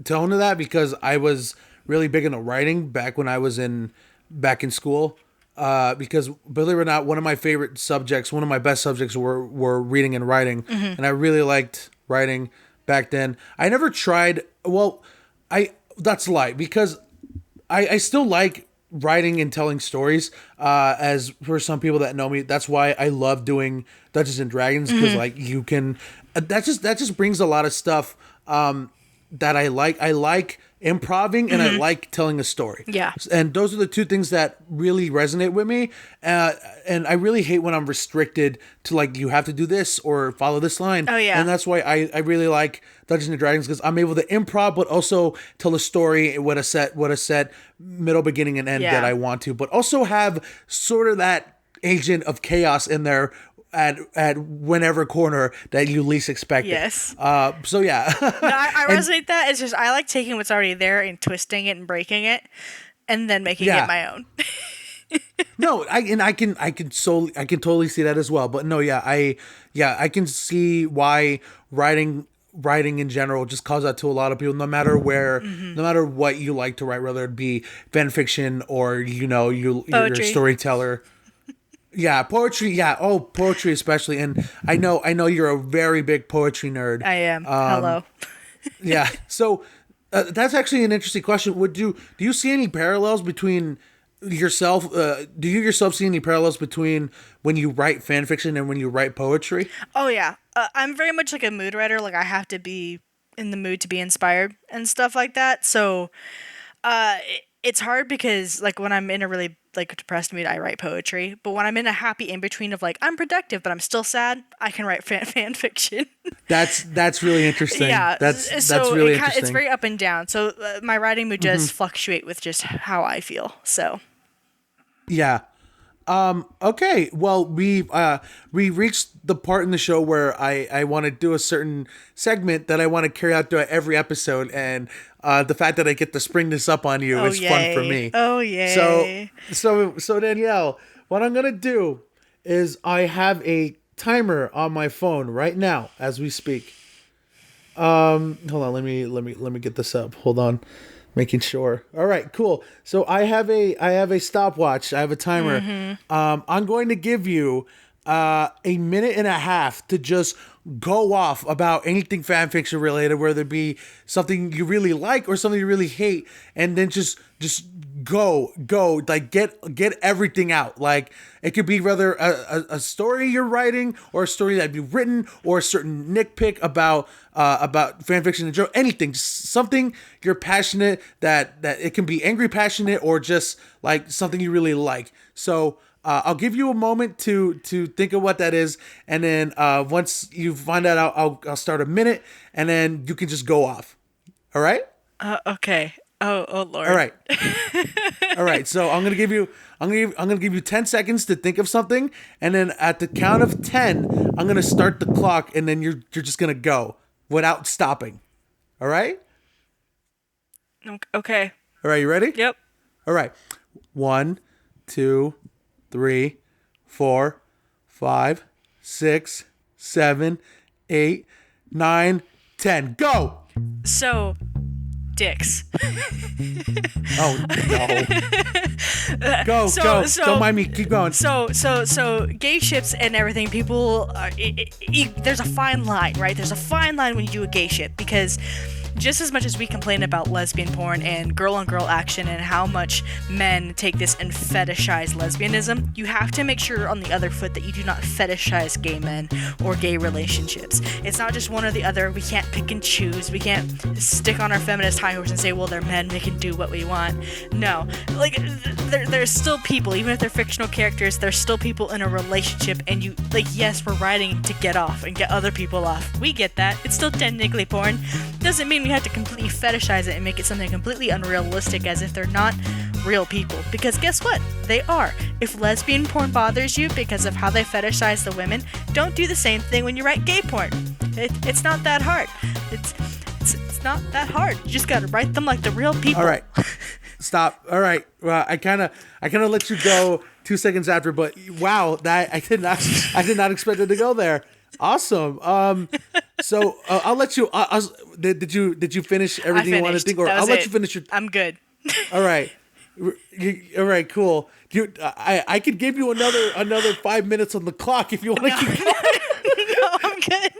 Speaker 1: tone to that, because I was really big into writing back when I was back in school. Because believe it or not, one of my favorite subjects, one of my best subjects were reading and writing, and I really liked writing back then. I never tried. Well, that's a lie, because I still like writing and telling stories. As for some people that know me, that's why I love doing Dungeons and Dragons, because like you can, that just brings a lot of stuff that I like. I like improving and I like telling a story.
Speaker 2: Yeah.
Speaker 1: And those are the two things that really resonate with me. And I really hate when I'm restricted to like, you have to do this or follow this line.
Speaker 2: Oh, yeah.
Speaker 1: And that's why I really like Dungeons and Dragons, because I'm able to improv, but also tell a story with a set middle, beginning, and end that I want to, but also have sort of that agent of chaos in there at whenever corner that you least expect it.
Speaker 2: Yes.
Speaker 1: So yeah.
Speaker 2: No, I resonate that. It's just I like taking what's already there and twisting it and breaking it, and then making it my own.
Speaker 1: No, I can totally see that as well. But no, I can see why writing in general just calls out to a lot of people, no matter where, no matter what you like to write, whether it be fan fiction or you're a storyteller. Yeah, poetry. Yeah, poetry especially. And I know you're a very big poetry nerd.
Speaker 2: I am. Hello.
Speaker 1: Yeah. So that's actually an interesting question. Do you see any parallels between yourself? Do you yourself see any parallels between when you write fan fiction and when you write poetry?
Speaker 2: Oh yeah, I'm very much like a mood writer. Like I have to be in the mood to be inspired and stuff like that. So, it's hard because like when I'm in a really like depressed mood, I write poetry. But when I'm in a happy in between of like I'm productive but I'm still sad, I can write fan fiction.
Speaker 1: That's really interesting.
Speaker 2: Yeah,
Speaker 1: that's really interesting.
Speaker 2: It's very up and down. So my writing mood does fluctuate with just how I feel. So.
Speaker 1: Yeah. Okay. Well, we reached the part in the show where I want to do a certain segment that I want to carry out to every episode, and the fact that I get to spring this up on you is fun for me.
Speaker 2: Oh yay!
Speaker 1: So Danielle, what I'm gonna do is I have a timer on my phone right now as we speak. Hold on. Let me get this up. Hold on. Making sure. All right, cool. So I have a stopwatch. I have a timer. I'm going to give you a minute and a half to just go off about anything fan fiction related, whether it be something you really like or something you really hate, and then just go like get everything out. Like it could be rather a story you're writing or a story that you've written or a certain nitpick about fan fiction in general, anything, just something you're passionate that it can be angry passionate or just like something you really like. So I'll give you a moment to think of what that is, and then once you find that out, I'll start a minute, and then you can just go off. All right?
Speaker 2: Okay. Oh Lord.
Speaker 1: All right. All right. So I'm gonna give you 10 seconds to think of something, and then at the count of 10, I'm gonna start the clock, and then you're just gonna go without stopping. All right?
Speaker 2: Okay.
Speaker 1: All right. You ready?
Speaker 2: Yep.
Speaker 1: All right. 1, 2, 3, 4, 5, 6, 7, 8, 9, 10. Go!
Speaker 2: So, dicks.
Speaker 1: Oh, no. Go. Don't mind me. Keep going.
Speaker 2: So, gay ships and everything, people, there's a fine line, right? There's a fine line when you do a gay ship, because just as much as we complain about lesbian porn and girl-on-girl action and how much men take this and fetishize lesbianism, you have to make sure on the other foot that you do not fetishize gay men or gay relationships. It's not just one or the other. We can't pick and choose. We can't stick on our feminist high horse and say, well, they're men, they can do what we want. No. Like, there's still people, even if they're fictional characters, there's still people in a relationship, and you, like, yes, we're writing to get off and get other people off. We get that. It's still technically porn. Doesn't mean we have to completely fetishize it and make it something completely unrealistic as if they're not real people. Because guess what? They are. If lesbian porn bothers you because of how they fetishize the women, don't do the same thing when you write gay porn. It's not that hard. It's not that hard. You just gotta write them like the real people.
Speaker 1: All right. Stop. All right. Well, I kind of let you go 2 seconds after, but wow, that I did not expect it to go there. Awesome. So I'll let you. Did you finish everything you wanted to think, or I'll let you finish your?
Speaker 2: I'm good.
Speaker 1: All right. All right. Cool. I could give you another 5 minutes on the clock if you want to keep going.
Speaker 2: No, I'm good.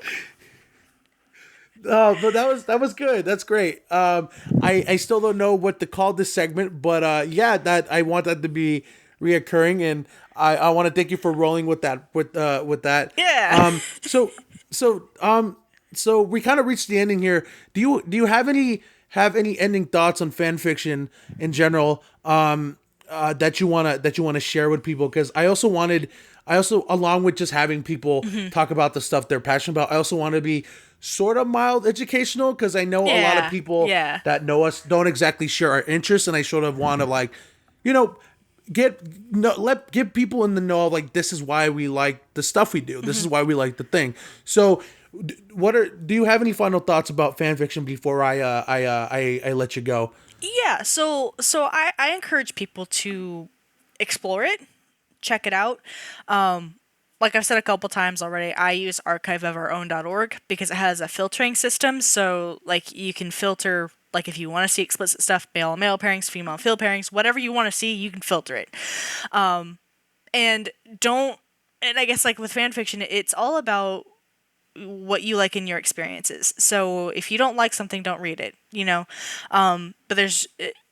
Speaker 1: But that was good. That's great. I still don't know what to call this segment, but yeah, that I want that to be reoccurring, and I want to thank you for rolling with that.
Speaker 2: Yeah.
Speaker 1: So we kind of reached the ending here. Do you have any ending thoughts on fan fiction in general? That you wanna share with people, because I also, along with just having people talk about the stuff they're passionate about, I also want to be sort of mild educational, because I know a lot of people
Speaker 2: Yeah.
Speaker 1: that know us don't exactly share our interests, and I sort of want to, like, you know, give people in the know, like, this is why we like the stuff we do. This is why we like the thing. So do you have any final thoughts about fan fiction before I let you go?
Speaker 2: Yeah, so I encourage people to explore it, check it out. Like I've said a couple times already, I use archiveofourOwn.org because it has a filtering system. So like you can filter, like if you want to see explicit stuff, male pairings, female pairings, whatever you want to see, you can filter it. And don't, and I guess like with fan fiction, it's all about what you like in your experiences. So if you don't like something, don't read it, you know. But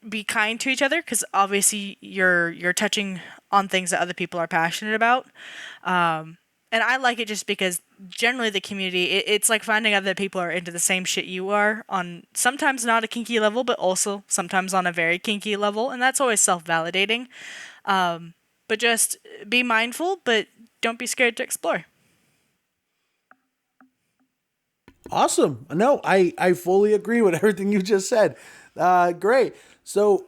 Speaker 2: be kind to each other, because obviously you're touching on things that other people are passionate about. And I like it just because generally the community, it's like finding out that people are into the same shit you are, on sometimes not a kinky level, but also sometimes on a very kinky level, and that's always self-validating. But just be mindful, but don't be scared to explore.
Speaker 1: Awesome. No, I fully agree with everything you just said. Great. So,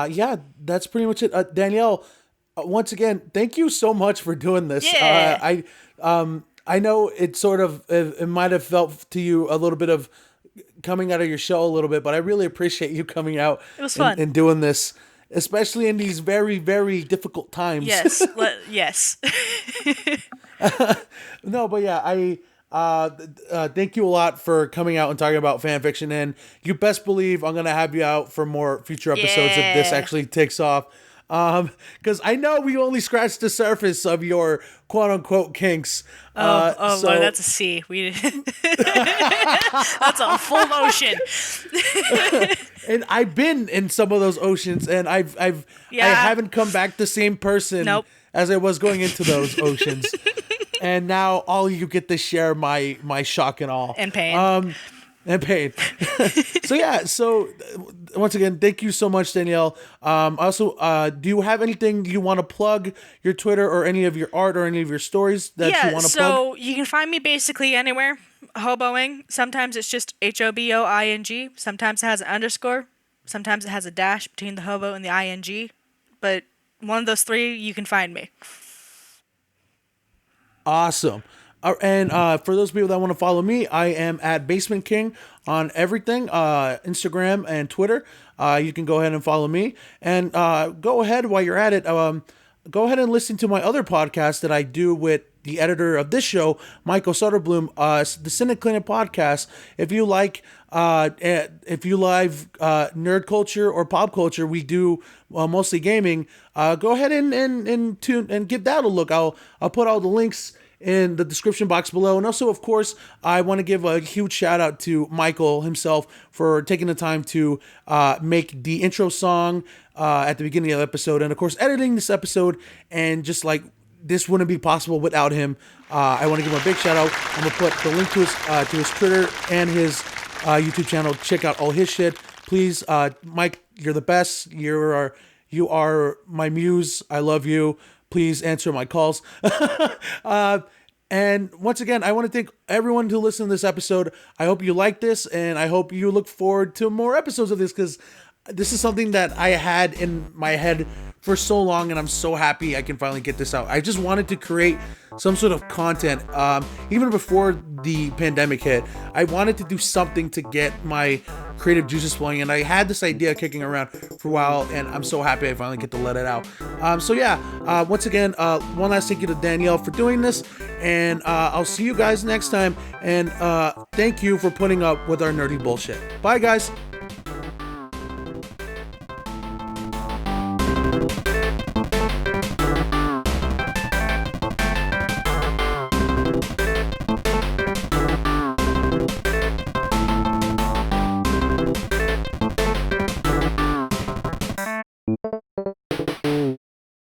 Speaker 1: yeah, that's pretty much it. Danielle, once again, thank you so much for doing this.
Speaker 2: Yeah.
Speaker 1: I know it might have felt to you a little bit of coming out of your shell a little bit, but I really appreciate you coming out
Speaker 2: It was fun.
Speaker 1: and doing this, especially in these very, very difficult times.
Speaker 2: Yes. Yes.
Speaker 1: No, but yeah, thank you a lot for coming out and talking about fan fiction, and you best believe I'm gonna have you out for more future episodes if this
Speaker 2: Yeah.
Speaker 1: actually takes off. Because I know we only scratched the surface of your quote unquote kinks.
Speaker 2: Lord, that's a C. That's a full ocean.
Speaker 1: And I've been in some of those oceans, and I haven't come back the same person
Speaker 2: Nope.
Speaker 1: as I was going into those oceans. And now all you get to share my shock and awe.
Speaker 2: And pain.
Speaker 1: And pain. So yeah, once again, thank you so much, Danielle. Also, do you have anything you want to plug, your Twitter or any of your art or any of your stories that you want to plug?
Speaker 2: So you can find me basically anywhere. Hoboing. Sometimes it's just HOBOING. Sometimes it has an underscore. Sometimes it has a dash between the hobo and the ING. But one of those three, you can find me.
Speaker 1: Awesome. And for those people that want to follow me, I am at Basement King on everything, Instagram and Twitter. You can go ahead and follow me. And go ahead, while you're at it, go ahead and listen to my other podcast that I do with the editor of this show, Mikael Soderblom, the Cynic Clinic podcast. If you like nerd culture or pop culture, we do mostly gaming. Go ahead and tune and give that a look. I'll put all the links in the description box below. And also, of course, I want to give a huge shout out to Mikael himself for taking the time to make the intro song at the beginning of the episode, and of course editing this episode. And just like, this wouldn't be possible without him. I want to give him a big shout out. I'm gonna put the link to his Twitter and his YouTube channel. Check out all his shit, please. Mike, you're the best. You are my muse. I love you. Please answer my calls. And once again, I want to thank everyone who listened to this episode. I hope you like this, and I hope you look forward to more episodes of this, because this is something that I had in my head for so long, and I'm so happy I can finally get this out. I just wanted to create some sort of content, even before the pandemic hit. I wanted to do something to get my creative juices flowing, and I had this idea kicking around for a while, and I'm so happy I finally get to let it out. So yeah, once again, one last thank you to Danielle for doing this, and I'll see you guys next time, and thank you for putting up with our nerdy bullshit. Bye, guys.